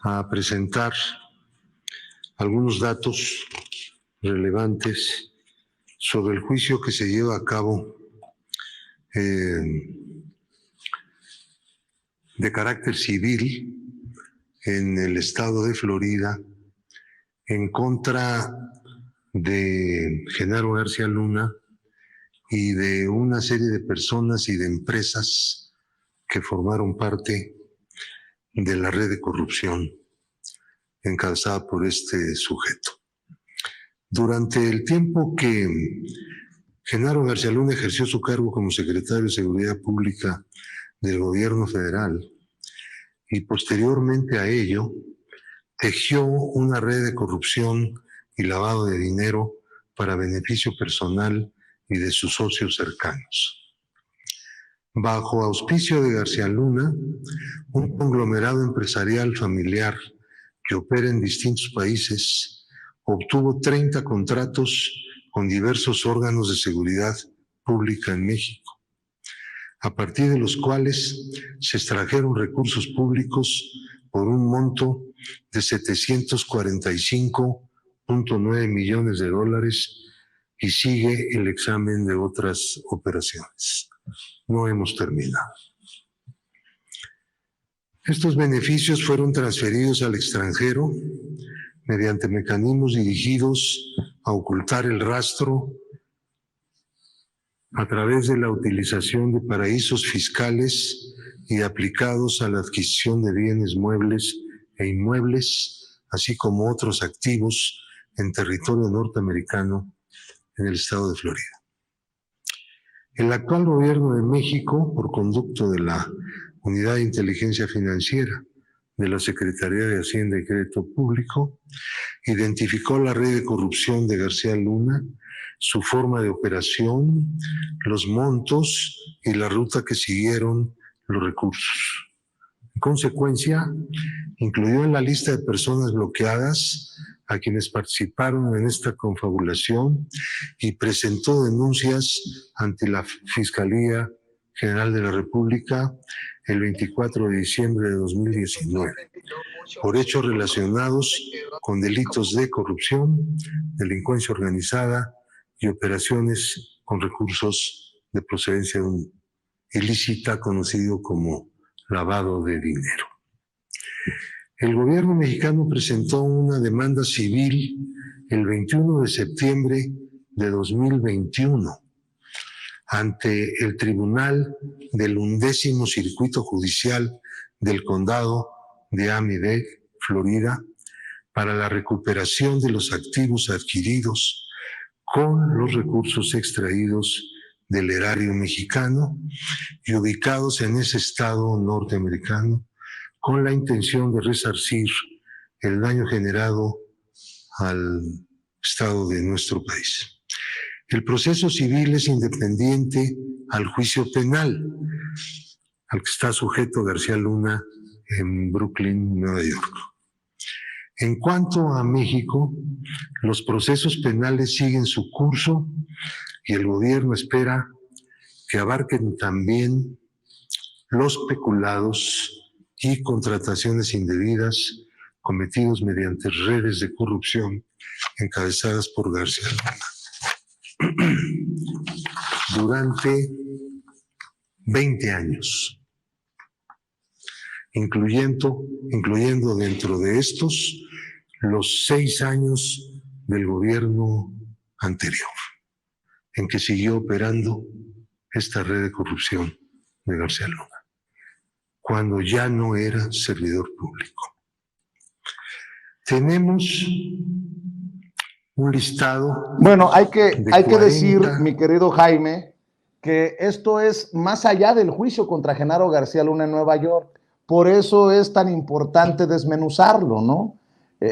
a presentar algunos datos relevantes sobre el juicio que se lleva a cabo de carácter civil en el estado de Florida en contra de Genaro García Luna y de una serie de personas y de empresas que formaron parte de la red de corrupción encabezada por este sujeto. Durante el tiempo que Genaro García Luna ejerció su cargo como secretario de Seguridad Pública del gobierno federal y posteriormente a ello, tejió una red de corrupción y lavado de dinero para beneficio personal y de sus socios cercanos. Bajo auspicio de García Luna, un conglomerado empresarial familiar que opera en distintos países obtuvo 30 contratos con diversos órganos de seguridad pública en México, a partir de los cuales se extrajeron recursos públicos por un monto de $745.9 millones y sigue el examen de otras operaciones. No hemos terminado. Estos beneficios fueron transferidos al extranjero mediante mecanismos dirigidos a ocultar el rastro a través de la utilización de paraísos fiscales y aplicados a la adquisición de bienes muebles e inmuebles, así como otros activos en territorio norteamericano en el estado de Florida. El actual gobierno de México, por conducto de la Unidad de Inteligencia Financiera de la Secretaría de Hacienda y Crédito Público, identificó la red de corrupción de García Luna, su forma de operación, los montos y la ruta que siguieron los recursos. En consecuencia, incluyó en la lista de personas bloqueadas a quienes participaron en esta confabulación y presentó denuncias ante la Fiscalía General de la República el 24 de diciembre de 2019 por hechos relacionados con delitos de corrupción, delincuencia organizada y operaciones con recursos de procedencia ilícita conocido como lavado de dinero. El gobierno mexicano presentó una demanda civil el 21 de septiembre de 2021 ante el Tribunal del 11º Circuito Judicial del Condado de Miami-Dade, Florida, para la recuperación de los activos adquiridos con los recursos extraídos del erario mexicano y ubicados en ese estado norteamericano, con la intención de resarcir el daño generado al estado de nuestro país. El proceso civil es independiente al juicio penal, al que está sujeto García Luna en Brooklyn, Nueva York. En cuanto a México, los procesos penales siguen su curso y el gobierno espera que abarquen también los peculados y contrataciones indebidas cometidos mediante redes de corrupción encabezadas por García Luna durante 20 años, incluyendo dentro de estos los 6 años del gobierno anterior, en que siguió operando esta red de corrupción de García Luna, cuando ya no era servidor público. Tenemos un listado. Bueno, hay que decir, mi querido Jaime, que esto es más allá del juicio contra Genaro García Luna en Nueva York. Por eso es tan importante desmenuzarlo, ¿no?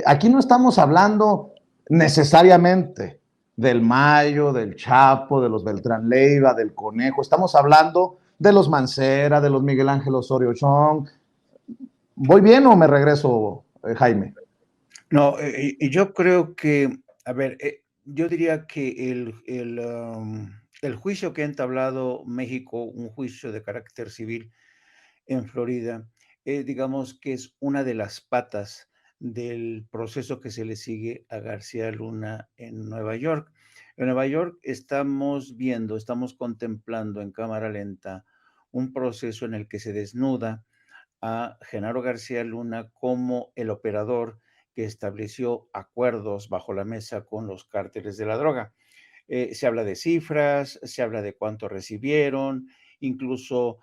Aquí no estamos hablando necesariamente del Mayo, del Chapo, de los Beltrán Leiva, del Conejo. Estamos hablando de los Mancera, de los Miguel Ángel Osorio Chong. ¿Voy bien o me regreso, Jaime? No, yo creo que, a ver, yo diría que el juicio que ha entablado México, un juicio de carácter civil en Florida, digamos que es una de las patas del proceso que se le sigue a García Luna en Nueva York. En Nueva York estamos contemplando en cámara lenta un proceso en el que se desnuda a Genaro García Luna como el operador que estableció acuerdos bajo la mesa con los cárteles de la droga. Se habla de cifras, se habla de cuánto recibieron, incluso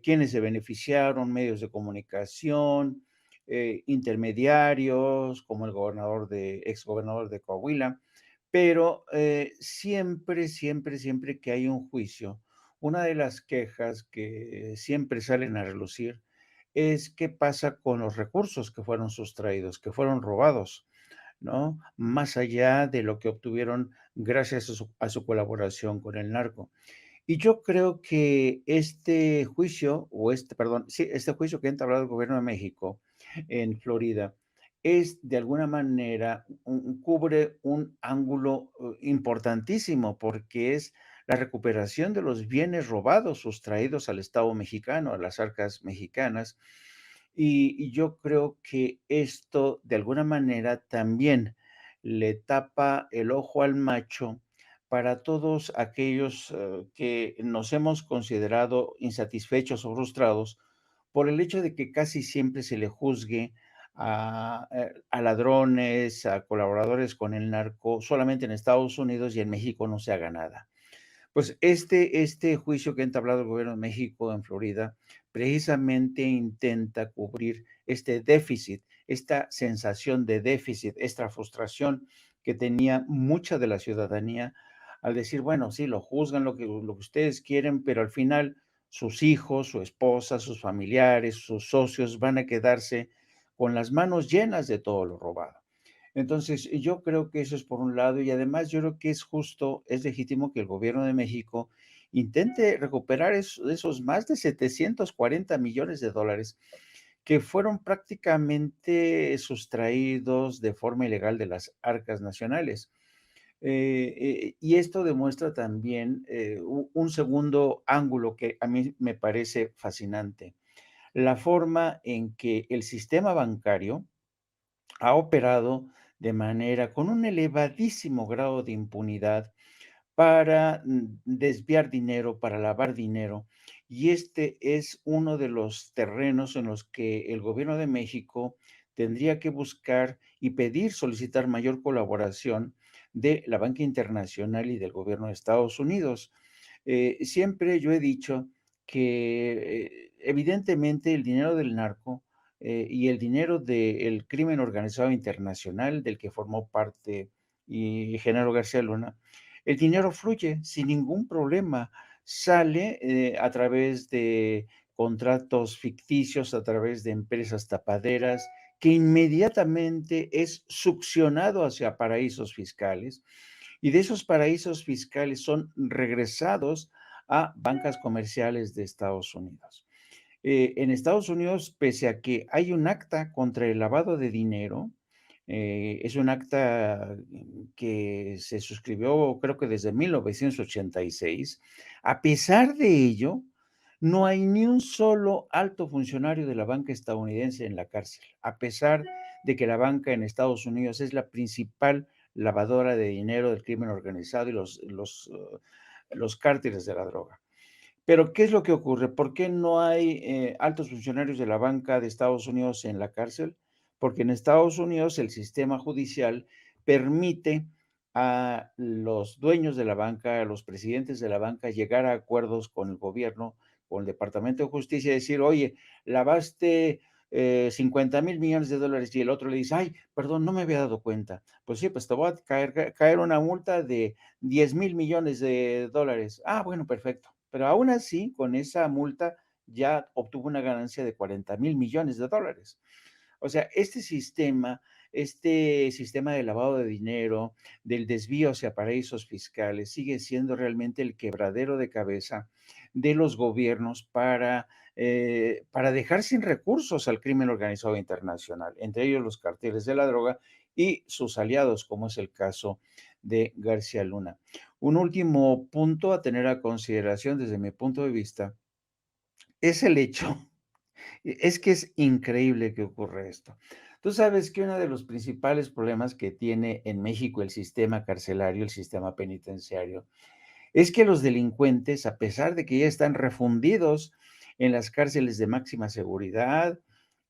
quiénes se beneficiaron, medios de comunicación, intermediarios, como el exgobernador de Coahuila, pero siempre que hay un juicio, una de las quejas que siempre salen a relucir es qué pasa con los recursos que fueron sustraídos, que fueron robados, ¿no? Más allá de lo que obtuvieron gracias a su colaboración con el narco. Y yo creo que este juicio que ha entablado el gobierno de México en Florida es de alguna manera, cubre un ángulo importantísimo, porque es la recuperación de los bienes robados, sustraídos al Estado mexicano, a las arcas mexicanas. Y yo creo que esto de alguna manera también le tapa el ojo al macho para todos aquellos que nos hemos considerado insatisfechos o frustrados por el hecho de que casi siempre se le juzgue a ladrones, a colaboradores con el narco, solamente en Estados Unidos y en México no se haga nada. Pues este juicio que ha entablado el gobierno de México en Florida precisamente intenta cubrir este déficit, esta sensación de déficit, esta frustración que tenía mucha de la ciudadanía al decir, bueno, sí, lo juzgan lo que ustedes quieren, pero al final sus hijos, su esposa, sus familiares, sus socios van a quedarse con las manos llenas de todo lo robado. Entonces, yo creo que eso es por un lado, y además yo creo que es justo, es legítimo que el gobierno de México intente recuperar esos más de 740 millones de dólares que fueron prácticamente sustraídos de forma ilegal de las arcas nacionales. Y esto demuestra también un segundo ángulo que a mí me parece fascinante, la forma en que el sistema bancario ha operado de manera con un elevadísimo grado de impunidad para desviar dinero, para lavar dinero. Y este es uno de los terrenos en los que el gobierno de México tendría que buscar y pedir, solicitar mayor colaboración de la banca internacional y del gobierno de Estados Unidos. Siempre yo he dicho que evidentemente el dinero del narco y el dinero del crimen organizado internacional del que formó parte y Genaro García Luna, el dinero fluye sin ningún problema, sale a través de contratos ficticios, a través de empresas tapaderas, que inmediatamente es succionado hacia paraísos fiscales y de esos paraísos fiscales son regresados a bancas comerciales de Estados Unidos. En Estados Unidos, pese a que hay un acta contra el lavado de dinero, es un acta que se suscribió creo que desde 1986, a pesar de ello, no hay ni un solo alto funcionario de la banca estadounidense en la cárcel, a pesar de que la banca en Estados Unidos es la principal lavadora de dinero del crimen organizado y los cárteles de la droga. Pero, ¿qué es lo que ocurre? ¿Por qué no hay altos funcionarios de la banca de Estados Unidos en la cárcel? Porque en Estados Unidos el sistema judicial permite a los dueños de la banca, a los presidentes de la banca, llegar a acuerdos con el gobierno, con el Departamento de Justicia, y decir, oye, lavaste 50,000 millones de dólares, y el otro le dice, ay, perdón, no me había dado cuenta. Pues sí, pues te voy a caer una multa de 10,000 millones de dólares. Ah, bueno, perfecto. Pero aún así, con esa multa ya obtuvo una ganancia de 40,000 millones de dólares. O sea, este sistema de lavado de dinero, del desvío hacia paraísos fiscales, sigue siendo realmente el quebradero de cabeza de los gobiernos para dejar sin recursos al crimen organizado internacional, entre ellos los carteles de la droga y sus aliados, como es el caso de García Luna. Un último punto a tener a consideración desde mi punto de vista es el hecho, es que es increíble que ocurra esto. Tú sabes que uno de los principales problemas que tiene en México el sistema carcelario, el sistema penitenciario, es que los delincuentes, a pesar de que ya están refundidos en las cárceles de máxima seguridad,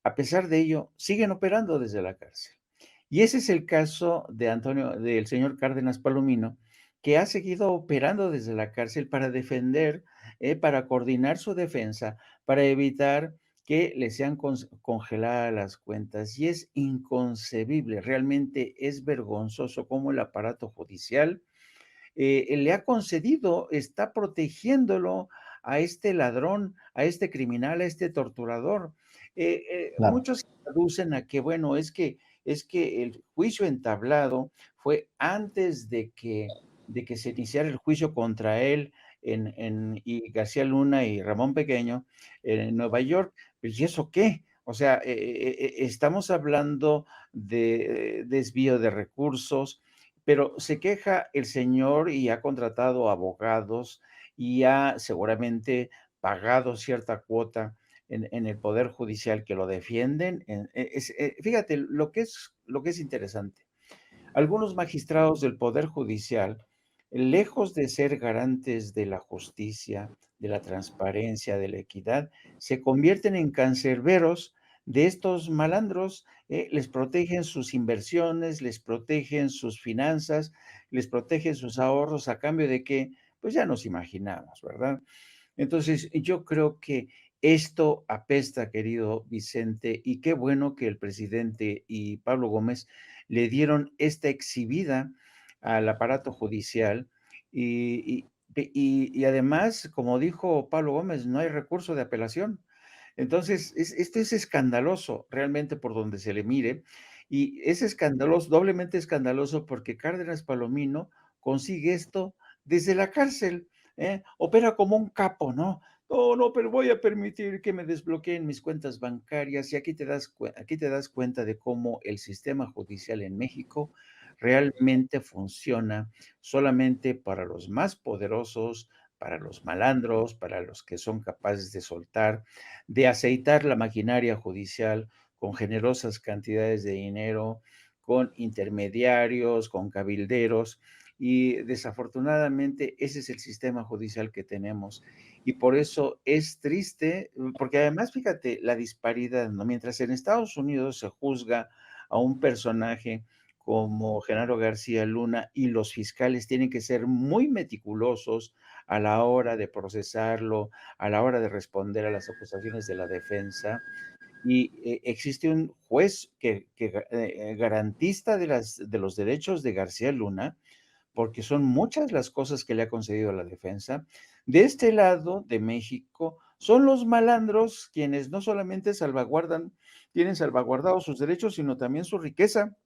a pesar de ello, siguen operando desde la cárcel. Y ese es el caso del señor Cárdenas Palomino, que ha seguido operando desde la cárcel para defender, para coordinar su defensa, para evitar que le sean congeladas las cuentas. Y es inconcebible, realmente es vergonzoso cómo el aparato judicial le ha concedido, está protegiéndolo a este ladrón, a este criminal, a este torturador. Claro. Muchos aducen a que, bueno, es que el juicio entablado fue antes de que se iniciara el juicio contra él y García Luna y Ramón Pequeño en Nueva York. Pues, ¿y eso qué? O sea, estamos hablando de desvío de recursos, pero se queja el señor y ha contratado abogados y ha seguramente pagado cierta cuota en el Poder Judicial que lo defienden. Fíjate lo que es interesante. Algunos magistrados del Poder Judicial, lejos de ser garantes de la justicia, de la transparencia, de la equidad, se convierten en cancerberos de estos malandros, les protegen sus inversiones, les protegen sus finanzas, les protegen sus ahorros, ¿a cambio de qué? pues ya nos imaginamos, ¿verdad? Entonces, yo creo que esto apesta, querido Vicente, y qué bueno que el presidente y Pablo Gómez le dieron esta exhibida al aparato judicial y además, como dijo Pablo Gómez, no hay recurso de apelación. Entonces, esto es escandaloso realmente por donde se le mire, y es escandaloso, doblemente escandaloso porque Cárdenas Palomino consigue esto desde la cárcel, ¿eh? Opera como un capo, ¿no? No, no, pero voy a permitir que me desbloqueen mis cuentas bancarias y aquí te das cuenta de cómo el sistema judicial en México realmente funciona solamente para los más poderosos, para los malandros, para los que son capaces de soltar, de aceitar la maquinaria judicial con generosas cantidades de dinero, con intermediarios, con cabilderos, y desafortunadamente ese es el sistema judicial que tenemos. Y por eso es triste, porque además, fíjate, la disparidad, ¿no? Mientras en Estados Unidos se juzga a un personaje como Genaro García Luna y los fiscales tienen que ser muy meticulosos a la hora de procesarlo, a la hora de responder a las acusaciones de la defensa. Y existe un juez que garantista de los derechos de García Luna, porque son muchas las cosas que le ha concedido la defensa. De este lado de México, son los malandros quienes no solamente tienen salvaguardados sus derechos, sino también su riqueza.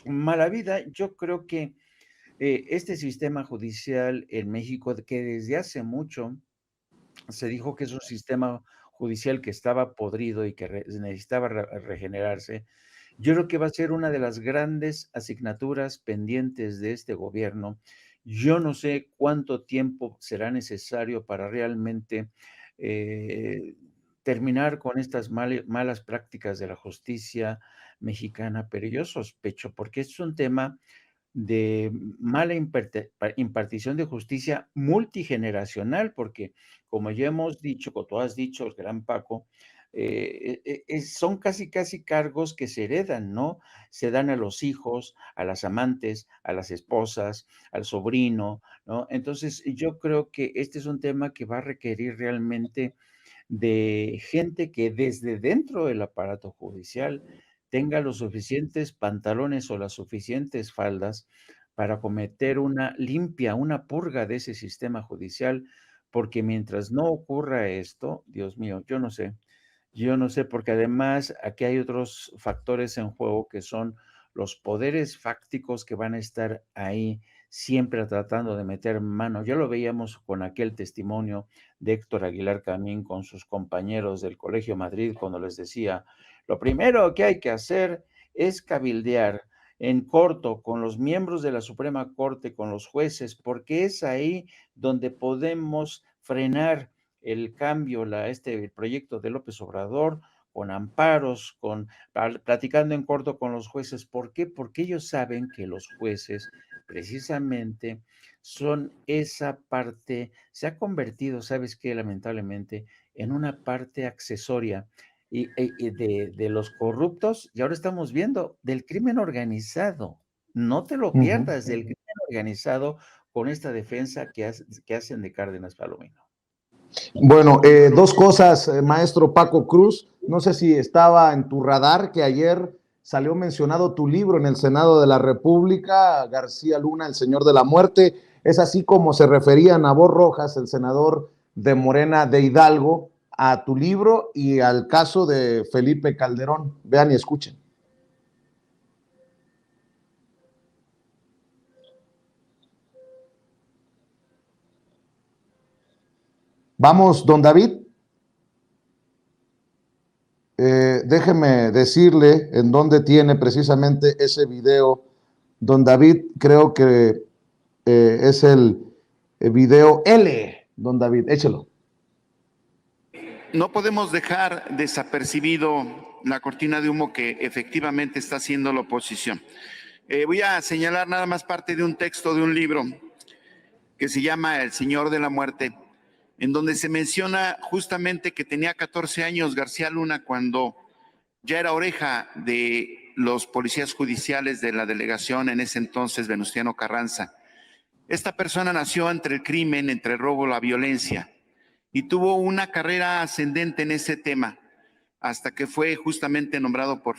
Mala vida, yo creo que este sistema judicial en México, que desde hace mucho se dijo que es un sistema judicial que estaba podrido y que necesitaba regenerarse, yo creo que va a ser una de las grandes asignaturas pendientes de este gobierno. Yo no sé cuánto tiempo será necesario para realmente eh, terminar con estas malas prácticas de la justicia mexicana, pero yo sospecho, porque es un tema de mala impartición de justicia multigeneracional, porque como ya hemos dicho, como tú has dicho, el gran Paco, son casi cargos que se heredan, ¿no? Se dan a los hijos, a las amantes, a las esposas, al sobrino, ¿no? Entonces, yo creo que este es un tema que va a requerir realmente de gente que desde dentro del aparato judicial tenga los suficientes pantalones o las suficientes faldas para cometer una limpia, una purga de ese sistema judicial, porque mientras no ocurra esto, Dios mío, yo no sé, porque además aquí hay otros factores en juego que son los poderes fácticos que van a estar ahí siempre tratando de meter mano. Ya lo veíamos con aquel testimonio de Héctor Aguilar Camín con sus compañeros del Colegio Madrid cuando les decía, lo primero que hay que hacer es cabildear en corto con los miembros de la Suprema Corte, con los jueces, porque es ahí donde podemos frenar el cambio, el proyecto de López Obrador, con amparos, platicando en corto con los jueces. ¿Por qué? Porque ellos saben que los jueces precisamente son esa parte, se ha convertido, ¿sabes qué? Lamentablemente, en una parte accesoria de los corruptos, y ahora estamos viendo del crimen organizado. No te lo pierdas, del crimen organizado con esta defensa que hacen de Cárdenas Palomino. Bueno, dos cosas, maestro Paco Cruz. No sé si estaba en tu radar que ayer salió mencionado tu libro en el Senado de la República, García Luna, el Señor de la Muerte. Es así como se refería Nabor Rojas, el senador de Morena de Hidalgo, a tu libro y al caso de Felipe Calderón. Vean y escuchen. Vamos, don David. Déjeme decirle en dónde tiene precisamente ese video. Don David, creo que es el video L. Don David, échelo. No podemos dejar desapercibido la cortina de humo que efectivamente está haciendo la oposición. Voy a señalar nada más parte de un texto de un libro que se llama El Señor de la Muerte, en donde se menciona justamente que tenía 14 años García Luna cuando ya era oreja de los policías judiciales de la delegación en ese entonces, Venustiano Carranza. Esta persona nació entre el crimen, entre el robo, la violencia, y tuvo una carrera ascendente en ese tema, hasta que fue justamente nombrado por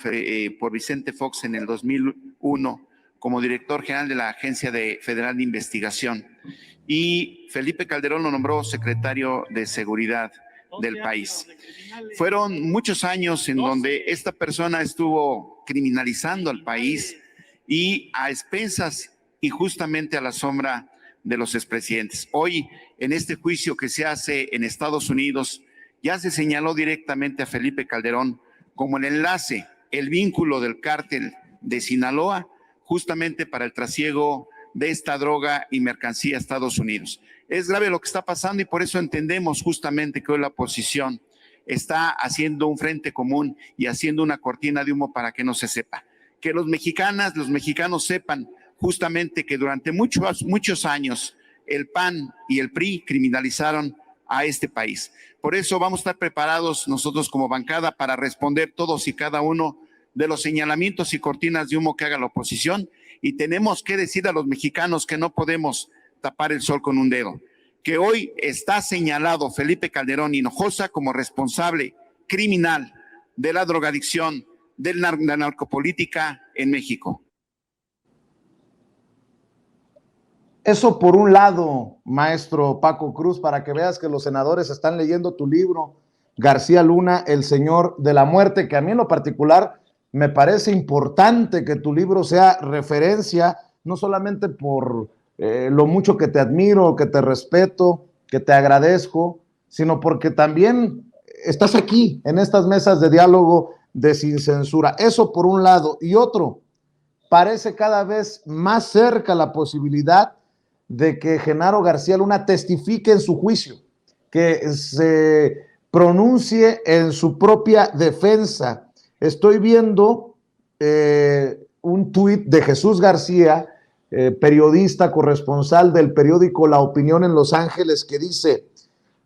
Vicente Fox en el 2001 como director general de la Agencia Federal de Investigación, y Felipe Calderón lo nombró secretario de Seguridad del país. Fueron muchos años en donde esta persona estuvo criminalizando al país y a expensas y justamente a la sombra de los expresidentes. Hoy, en este juicio que se hace en Estados Unidos, ya se señaló directamente a Felipe Calderón como el enlace, el vínculo del cártel de Sinaloa, justamente para el trasiego de esta droga y mercancía a Estados Unidos. Es grave lo que está pasando y por eso entendemos justamente que hoy la oposición está haciendo un frente común y haciendo una cortina de humo para que no se sepa. Que los mexicanos sepan justamente que durante muchos años el PAN y el PRI criminalizaron a este país. Por eso vamos a estar preparados nosotros como bancada para responder todos y cada uno de los señalamientos y cortinas de humo que haga la oposición, y tenemos que decir a los mexicanos que no podemos tapar el sol con un dedo, que hoy está señalado Felipe Calderón Hinojosa como responsable criminal de la drogadicción, de la narcopolítica en México. Eso por un lado, maestro Paco Cruz, para que veas que los senadores están leyendo tu libro, García Luna, El Señor de la Muerte, que a mí en lo particular me parece importante que tu libro sea referencia, no solamente por lo mucho que te admiro, que te respeto, que te agradezco, sino porque también estás aquí en estas mesas de diálogo de Sin Censura. Eso por un lado. Y otro, parece cada vez más cerca la posibilidad de que Genaro García Luna testifique en su juicio, que se pronuncie en su propia defensa. Estoy viendo un tuit de Jesús García, periodista corresponsal del periódico La Opinión en Los Ángeles, que dice: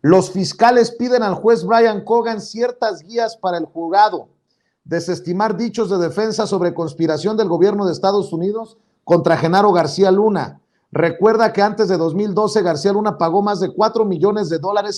los fiscales piden al juez Brian Cogan ciertas guías para el juzgado, desestimar dichos de defensa sobre conspiración del gobierno de Estados Unidos contra Genaro García Luna. Recuerda que antes de 2012 García Luna pagó más de $4 millones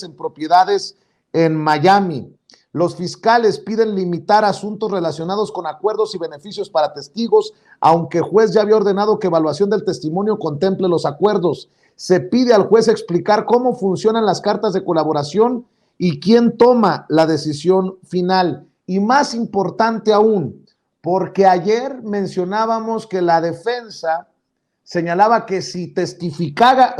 en propiedades en Miami. Los fiscales piden limitar asuntos relacionados con acuerdos y beneficios para testigos, aunque el juez ya había ordenado que evaluación del testimonio contemple los acuerdos. Se pide al juez explicar cómo funcionan las cartas de colaboración y quién toma la decisión final. Y más importante aún, porque ayer mencionábamos que la defensa señalaba que si testificaba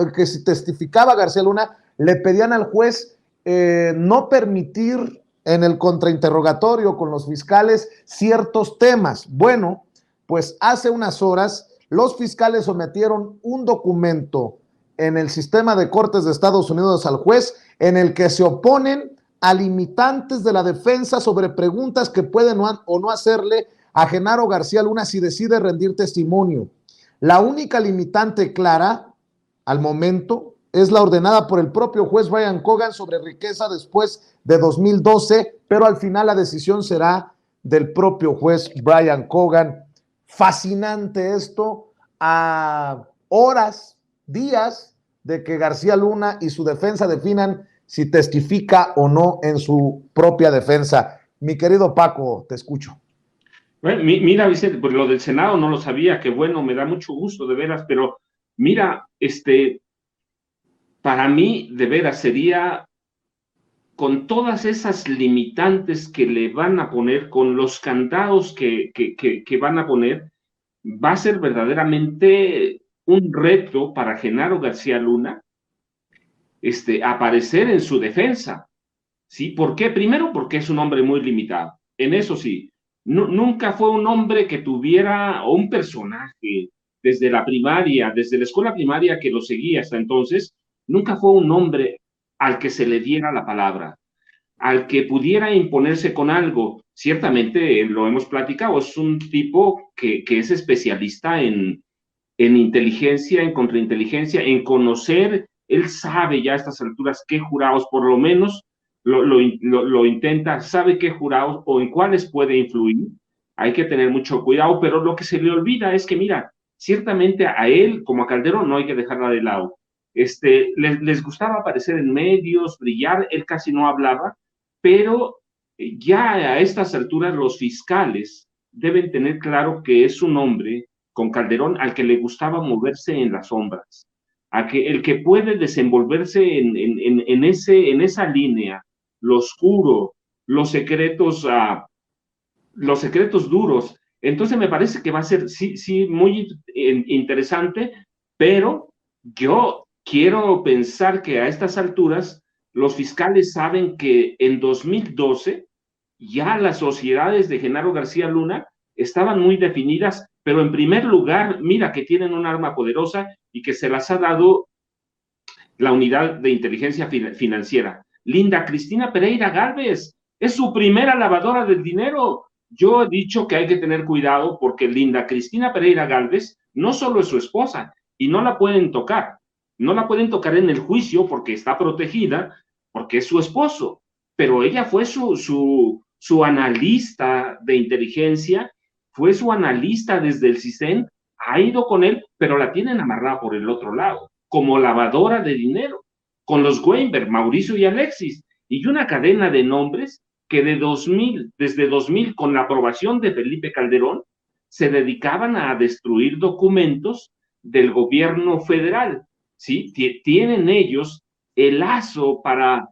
García Luna, le pedían al juez no permitir en el contrainterrogatorio con los fiscales ciertos temas. Bueno, pues hace unas horas los fiscales sometieron un documento en el sistema de cortes de Estados Unidos al juez en el que se oponen a limitantes de la defensa sobre preguntas que pueden o no hacerle a Genaro García Luna si decide rendir testimonio. La única limitante clara al momento es la ordenada por el propio juez Brian Cogan sobre riqueza después de 2012, pero al final la decisión será del propio juez Brian Cogan. Fascinante esto, a horas, días de que García Luna y su defensa definan si testifica o no en su propia defensa. Mi querido Paco, te escucho. Bueno, mira, Vicente, pues lo del Senado no lo sabía, que bueno, me da mucho gusto, de veras, pero mira, para mí, de veras, sería con todas esas limitantes que le van a poner, con los candados que van a poner, va a ser verdaderamente un reto para Genaro García Luna aparecer en su defensa, ¿sí? ¿Por qué? Primero, porque es un hombre muy limitado, en eso sí. Nunca fue un hombre que tuviera, o un personaje, desde la primaria, desde la escuela primaria que lo seguía hasta entonces, nunca fue un hombre al que se le diera la palabra, al que pudiera imponerse con algo. Ciertamente, lo hemos platicado, es un tipo que es especialista en inteligencia, en contrainteligencia, en conocer. Él sabe ya a estas alturas qué jurados, por lo menos, lo intenta, sabe qué jurados o en cuáles puede influir. Hay que tener mucho cuidado, pero lo que se le olvida es que, mira, ciertamente a él, como a Calderón, no hay que dejarla de lado. Les gustaba aparecer en medios, brillar, él casi no hablaba, pero ya a estas alturas los fiscales deben tener claro que es un hombre con Calderón al que le gustaba moverse en las sombras, a que el que puede desenvolverse en esa línea, lo oscuro, los secretos, los secretos duros. Entonces me parece que va a ser, sí, sí, muy interesante, pero yo quiero pensar que a estas alturas los fiscales saben que en 2012 ya las sociedades de Genaro García Luna estaban muy definidas, pero en primer lugar, mira que tienen un arma poderosa y que se las ha dado la unidad de inteligencia financiera. Linda Cristina Pereira Gálvez es su primera lavadora del dinero. Yo he dicho que hay que tener cuidado porque Linda Cristina Pereira Gálvez no solo es su esposa y no la pueden tocar. No la pueden tocar en el juicio porque está protegida, porque es su esposo. Pero ella fue su analista de inteligencia, fue su analista desde el CISEN, ha ido con él, pero la tienen amarrada por el otro lado como lavadora de dinero, con los Weinberg, Mauricio y Alexis, y una cadena de nombres que desde 2000, con la aprobación de Felipe Calderón, se dedicaban a destruir documentos del gobierno federal, ¿sí? Tienen ellos el lazo para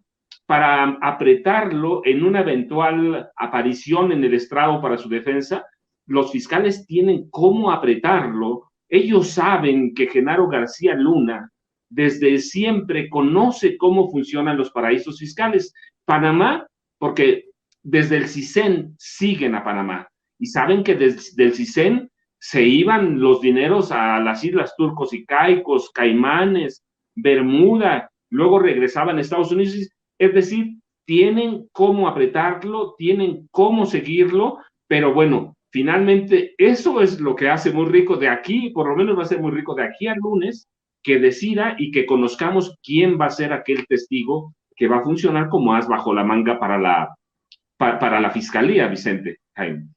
apretarlo en una eventual aparición en el estrado para su defensa. Los fiscales tienen cómo apretarlo. Ellos saben que Genaro García Luna desde siempre conoce cómo funcionan los paraísos fiscales. Panamá, porque desde el CISEN siguen a Panamá y saben que desde el CISEN se iban los dineros a las islas Turcos y Caicos, Caimanes, Bermuda, luego regresaban a Estados Unidos. Es decir, tienen cómo apretarlo, tienen cómo seguirlo, pero bueno, finalmente eso es lo que hace muy rico de aquí, por lo menos va a ser muy rico de aquí al lunes, que decida y que conozcamos quién va a ser aquel testigo que va a funcionar como as bajo la manga para la fiscalía, Vicente. Jaime.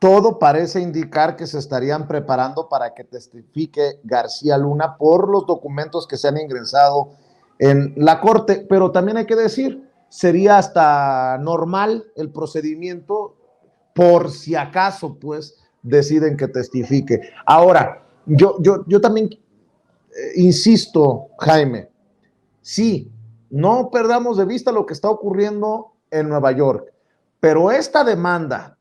Todo parece indicar que se estarían preparando para que testifique García Luna por los documentos que se han ingresado en la corte, pero también hay que decir, sería hasta normal el procedimiento por si acaso, pues, deciden que testifique. Ahora, yo también insisto, Jaime, sí, no perdamos de vista lo que está ocurriendo en Nueva York, pero esta demanda,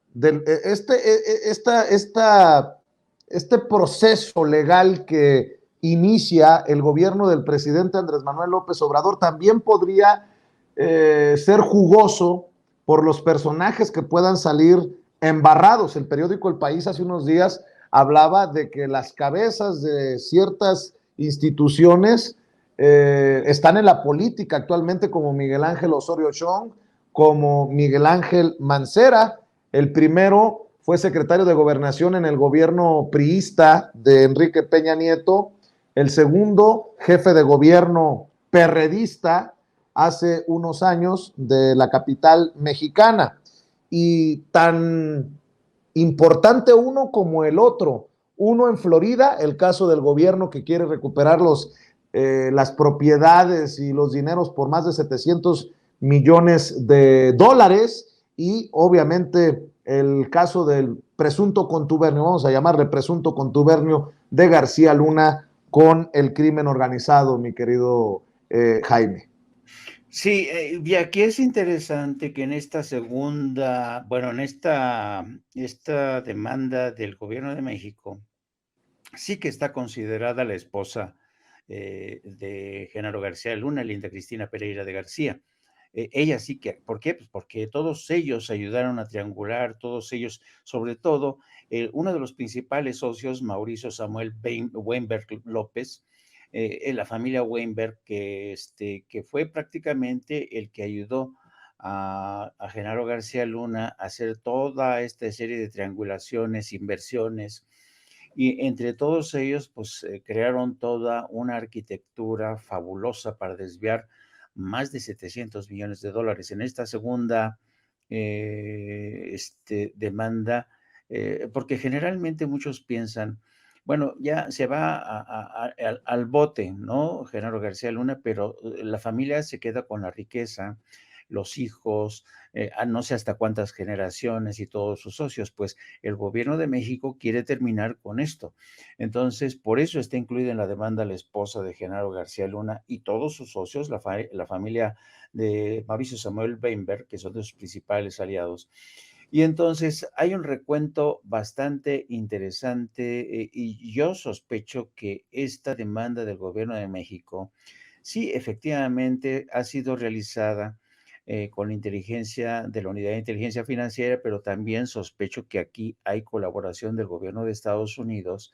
este proceso legal que inicia el gobierno del presidente Andrés Manuel López Obrador también podría ser jugoso por los personajes que puedan salir embarrados. El periódico El País hace unos días hablaba de que las cabezas de ciertas instituciones están en la política actualmente, como Miguel Ángel Osorio Chong, como Miguel Ángel Mancera. El primero fue secretario de Gobernación en el gobierno priista de Enrique Peña Nieto. El segundo, jefe de gobierno perredista hace unos años de la capital mexicana. Y tan importante uno como el otro. Uno en Florida, el caso del gobierno que quiere recuperar las propiedades y los dineros por más de 700 millones de dólares, y obviamente el caso del presunto contubernio, vamos a llamarle presunto contubernio de García Luna con el crimen organizado, mi querido Jaime. Sí, y aquí es interesante que en esta en esta demanda del gobierno de México, sí que está considerada la esposa de Genaro García Luna, Linda Cristina Pereira de García. Ella sí que, ¿por qué? Pues porque todos ellos ayudaron a triangular, todos ellos, sobre todo, uno de los principales socios, Mauricio Samuel Weinberg López, la familia Weinberg, que fue prácticamente el que ayudó a Genaro García Luna a hacer toda esta serie de triangulaciones, inversiones, y entre todos ellos, pues crearon toda una arquitectura fabulosa para desviar más de 700 millones de dólares. En esta segunda demanda, porque generalmente muchos piensan, bueno, ya se va al bote, ¿no? Genaro García Luna, pero la familia se queda con la riqueza, los hijos, no sé hasta cuántas generaciones y todos sus socios, pues el gobierno de México quiere terminar con esto. Entonces, por eso está incluida en la demanda la esposa de Genaro García Luna y todos sus socios, la familia de Mauricio Samuel Weinberg, que son de sus principales aliados. Y entonces hay un recuento bastante interesante y yo sospecho que esta demanda del gobierno de México, sí, efectivamente ha sido realizada con la inteligencia de la Unidad de Inteligencia Financiera, pero también sospecho que aquí hay colaboración del gobierno de Estados Unidos,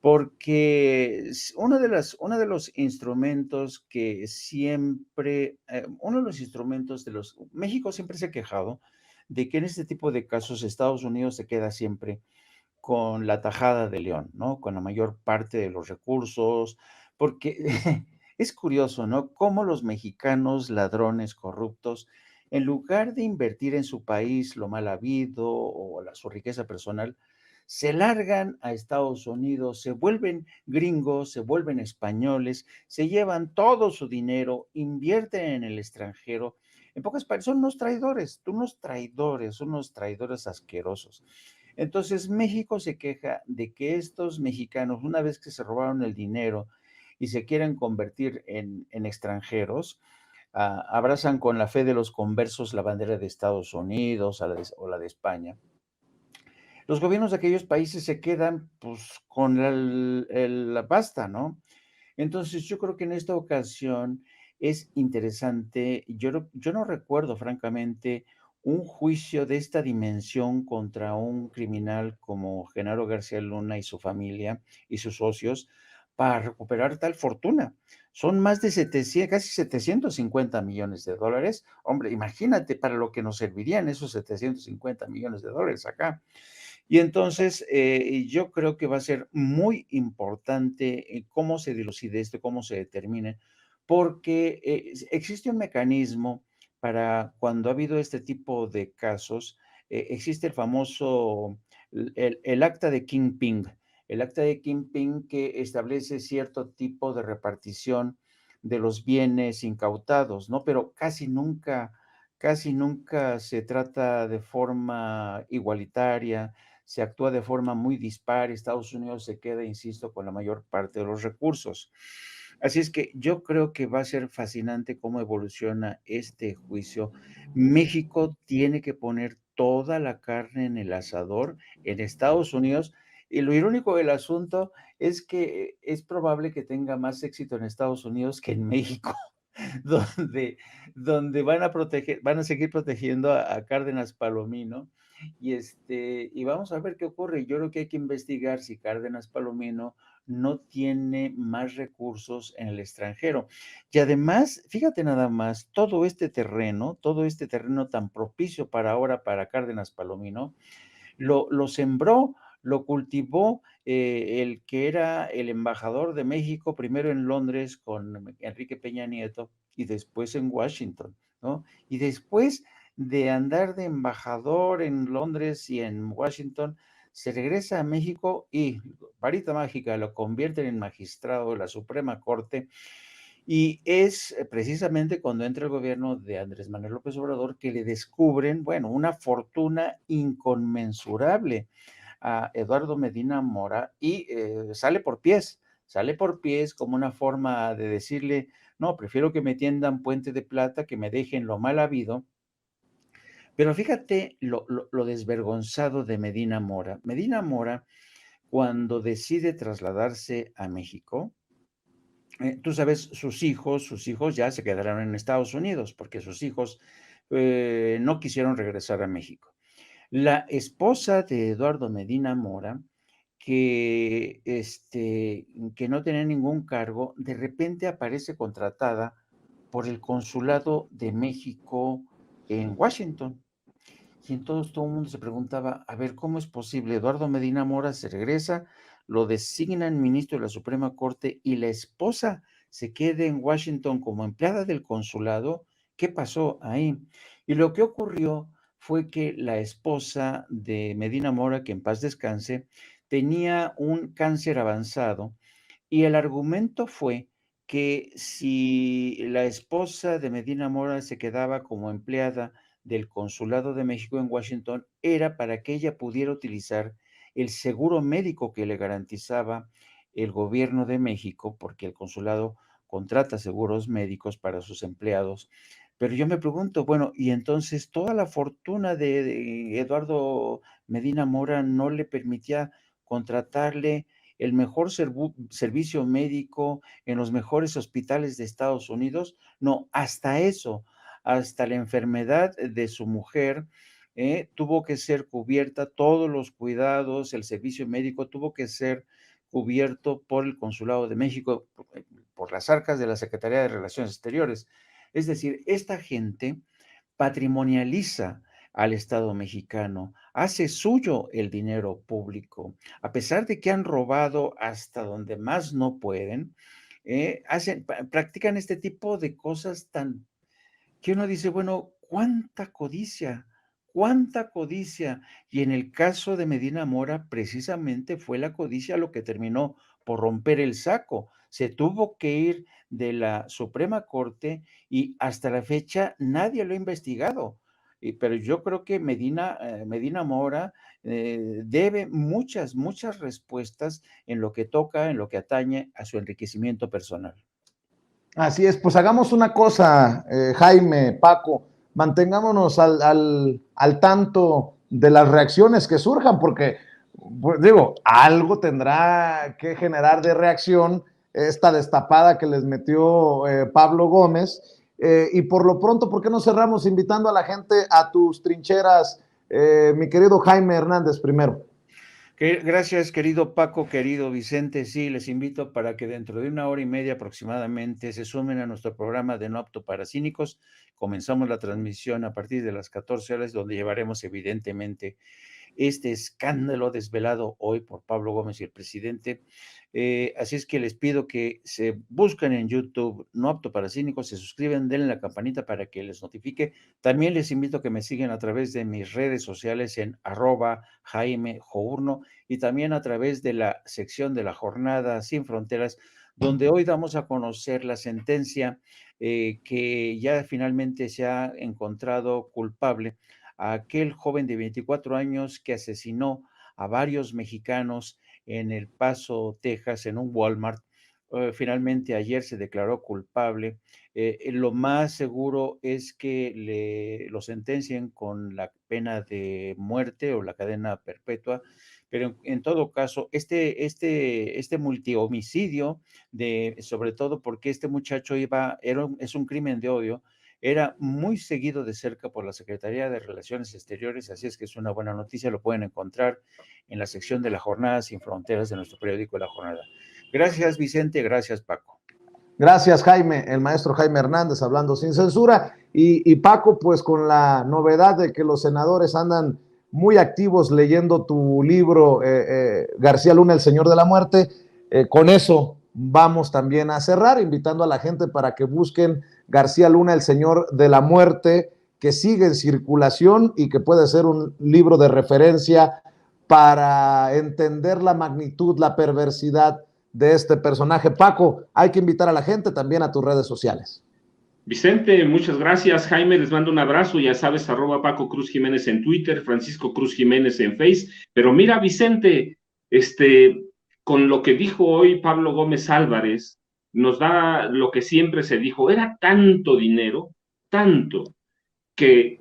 porque uno de los instrumentos que siempre, uno de los instrumentos de los, México siempre se ha quejado de que en este tipo de casos Estados Unidos se queda siempre con la tajada de león, ¿no? Con la mayor parte de los recursos, porque es curioso, ¿no? Cómo los mexicanos ladrones corruptos, en lugar de invertir en su país lo mal habido o su riqueza personal, se largan a Estados Unidos, se vuelven gringos, se vuelven españoles, se llevan todo su dinero, invierten en el extranjero. En pocas palabras, son unos traidores asquerosos. Entonces México se queja de que estos mexicanos, una vez que se robaron el dinero y se quieren convertir en extranjeros, abrazan con la fe de los conversos la bandera de Estados Unidos o la de España. Los gobiernos de aquellos países se quedan pues con la pasta, ¿no? Entonces yo creo que en esta ocasión es interesante, yo no recuerdo francamente un juicio de esta dimensión contra un criminal como Genaro García Luna y su familia y sus socios para recuperar tal fortuna. Son más de 700, casi 750 millones de dólares. Hombre, imagínate para lo que nos servirían esos 750 millones de dólares acá. Y entonces, yo creo que va a ser muy importante cómo se dilucide esto, cómo se determine, porque existe un mecanismo para cuando ha habido este tipo de casos, existe el famoso, el acta de Kingpin, el acta de Kingpin que establece cierto tipo de repartición de los bienes incautados, ¿no? Pero casi nunca se trata de forma igualitaria, se actúa de forma muy dispar, Estados Unidos se queda, insisto, con la mayor parte de los recursos. Así es que yo creo que va a ser fascinante cómo evoluciona este juicio. México tiene que poner toda la carne en el asador en Estados Unidos. Y lo irónico del asunto es que es probable que tenga más éxito en Estados Unidos que en México, donde, donde van a seguir protegiendo a Cárdenas Palomino y vamos a ver qué ocurre. Yo creo que hay que investigar si Cárdenas Palomino no tiene más recursos en el extranjero. Y además, fíjate nada más, todo este terreno tan propicio para ahora para Cárdenas Palomino, lo sembró, lo cultivó el que era el embajador de México, primero en Londres con Enrique Peña Nieto y después en Washington, ¿no? Y después de andar de embajador en Londres y en Washington, se regresa a México y, varita mágica, lo convierten en magistrado de la Suprema Corte y es precisamente cuando entra el gobierno de Andrés Manuel López Obrador que le descubren, bueno, una fortuna inconmensurable a Eduardo Medina Mora y sale por pies como una forma de decirle, no, prefiero que me tiendan puente de plata, que me dejen lo mal habido. Pero fíjate lo desvergonzado de Medina Mora. Medina Mora, cuando decide trasladarse a México, tú sabes, sus hijos ya se quedaron en Estados Unidos porque sus hijos no quisieron regresar a México. La esposa de Eduardo Medina Mora, que no tenía ningún cargo, de repente aparece contratada por el Consulado de México en Washington. Y entonces todo el mundo se preguntaba, a ver, ¿cómo es posible? Eduardo Medina Mora se regresa, lo designan ministro de la Suprema Corte y la esposa se queda en Washington como empleada del consulado. ¿Qué pasó ahí? Y lo que ocurrió fue que la esposa de Medina Mora, que en paz descanse, tenía un cáncer avanzado y el argumento fue que si la esposa de Medina Mora se quedaba como empleada del Consulado de México en Washington, era para que ella pudiera utilizar el seguro médico que le garantizaba el gobierno de México, porque el consulado contrata seguros médicos para sus empleados. Pero yo me pregunto, bueno, y entonces toda la fortuna de Eduardo Medina Mora no le permitía contratarle el mejor servicio médico en los mejores hospitales de Estados Unidos. No, hasta eso, hasta la enfermedad de su mujer, tuvo que ser cubierta, todos los cuidados, el servicio médico tuvo que ser cubierto por el Consulado de México, por las arcas de la Secretaría de Relaciones Exteriores. Es decir, esta gente patrimonializa al Estado mexicano, hace suyo el dinero público, a pesar de que han robado hasta donde más no pueden, practican este tipo de cosas tan que uno dice, bueno, cuánta codicia. Y en el caso de Medina Mora, precisamente fue la codicia lo que terminó por romper el saco. Se tuvo que ir de la Suprema Corte y hasta la fecha nadie lo ha investigado. Pero yo creo que Medina Mora debe muchas respuestas en lo que toca, en lo que atañe a su enriquecimiento personal. Así es, pues hagamos una cosa, Jaime, Paco, mantengámonos al tanto de las reacciones que surjan, porque, pues, digo, algo tendrá que generar de reacción esta destapada que les metió Pablo Gómez, y por lo pronto, ¿por qué no cerramos invitando a la gente a tus trincheras, mi querido Jaime Hernández primero? Gracias, querido Paco, querido Vicente. Sí, les invito para que dentro de 1 hora y media aproximadamente se sumen a nuestro programa de No Apto para Cínicos. Comenzamos la transmisión a partir de las 14 horas, donde llevaremos evidentemente este escándalo desvelado hoy por Pablo Gómez y el presidente. Así es que les pido que se busquen en YouTube No Apto para Cínicos, se suscriben, denle la campanita para que les notifique. También les invito a que me sigan a través de mis redes sociales en @JaimeJourno y también a través de la sección de la Jornada Sin Fronteras, donde hoy damos a conocer la sentencia que ya finalmente se ha encontrado culpable a aquel joven de 24 años que asesinó a varios mexicanos en El Paso, Texas, en un Walmart. Finalmente ayer se declaró culpable. Lo más seguro es que lo sentencien con la pena de muerte o la cadena perpetua, pero en todo caso, este multihomicidio, sobre todo porque este muchacho es un crimen de odio, era muy seguido de cerca por la Secretaría de Relaciones Exteriores, así es que es una buena noticia, lo pueden encontrar en la sección de la Jornada Sin Fronteras de nuestro periódico La Jornada. Gracias, Vicente, gracias, Paco. Gracias, Jaime, el maestro Jaime Hernández, hablando sin censura, y Paco, pues con la novedad de que los senadores andan muy activos leyendo tu libro, García Luna, El Señor de la Muerte. Con eso vamos también a cerrar, invitando a la gente para que busquen García Luna, El Señor de la Muerte, que sigue en circulación y que puede ser un libro de referencia para entender la magnitud, la perversidad de este personaje. Paco, hay que invitar a la gente también a tus redes sociales. Vicente, muchas gracias. Jaime, les mando un abrazo. Ya sabes, @Paco Cruz Jiménez en Twitter, Francisco Cruz Jiménez en Face. Pero mira, Vicente, con lo que dijo hoy Pablo Gómez Álvarez, nos da lo que siempre se dijo. Era tanto dinero, tanto, que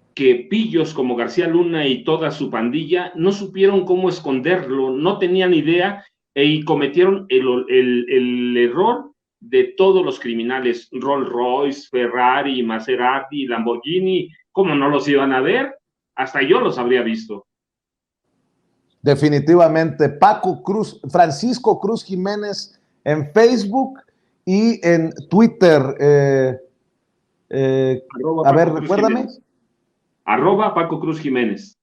pillos como García Luna y toda su pandilla no supieron cómo esconderlo, no tenían idea y cometieron el error de todos los criminales, Rolls Royce, Ferrari, Maserati, Lamborghini. ¿Cómo no los iban a ver? Hasta yo los habría visto. Definitivamente, Francisco Cruz Jiménez en Facebook y en Twitter. A ver, recuérdame. @Paco Cruz Jiménez.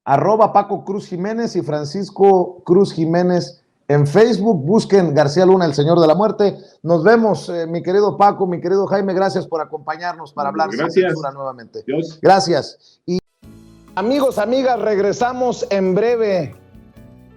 @Paco Cruz Jiménez y Francisco Cruz Jiménez en Facebook. Busquen García Luna, El Señor de la Muerte. Nos vemos, mi querido Paco, mi querido Jaime. Gracias por acompañarnos para hablar sin censura nuevamente. Dios. Gracias. Y amigos, amigas, regresamos en breve.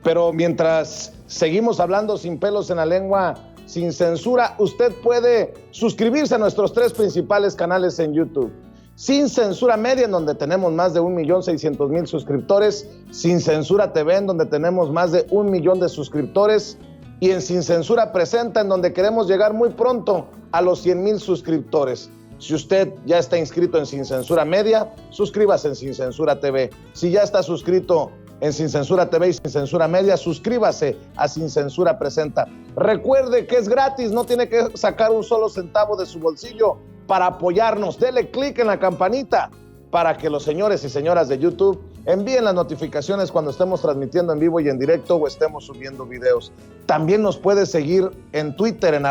Pero mientras seguimos hablando sin pelos en la lengua, sin censura, usted puede suscribirse a nuestros 3 principales canales en YouTube. Sin Censura Media, en donde tenemos más de 1,600,000 suscriptores. Sin Censura TV, en donde tenemos más de 1 millón de suscriptores. Y en Sin Censura Presenta, en donde queremos llegar muy pronto a los 100,000 suscriptores. Si usted ya está inscrito en Sin Censura Media, suscríbase en Sin Censura TV. Si ya está suscrito en Sin Censura TV y Sin Censura Media, suscríbase a Sin Censura Presenta. Recuerde que es gratis, no tiene que sacar un solo centavo de su bolsillo para apoyarnos. Dele clic en la campanita para que los señores y señoras de YouTube envíen las notificaciones cuando estemos transmitiendo en vivo y en directo o estemos subiendo videos. También nos puede seguir en Twitter en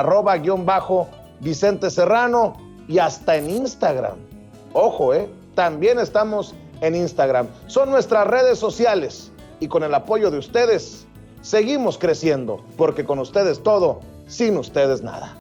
@Vicente Serrano y hasta en Instagram. Ojo, también estamos en Instagram. Son nuestras redes sociales y con el apoyo de ustedes seguimos creciendo, porque con ustedes todo, sin ustedes nada.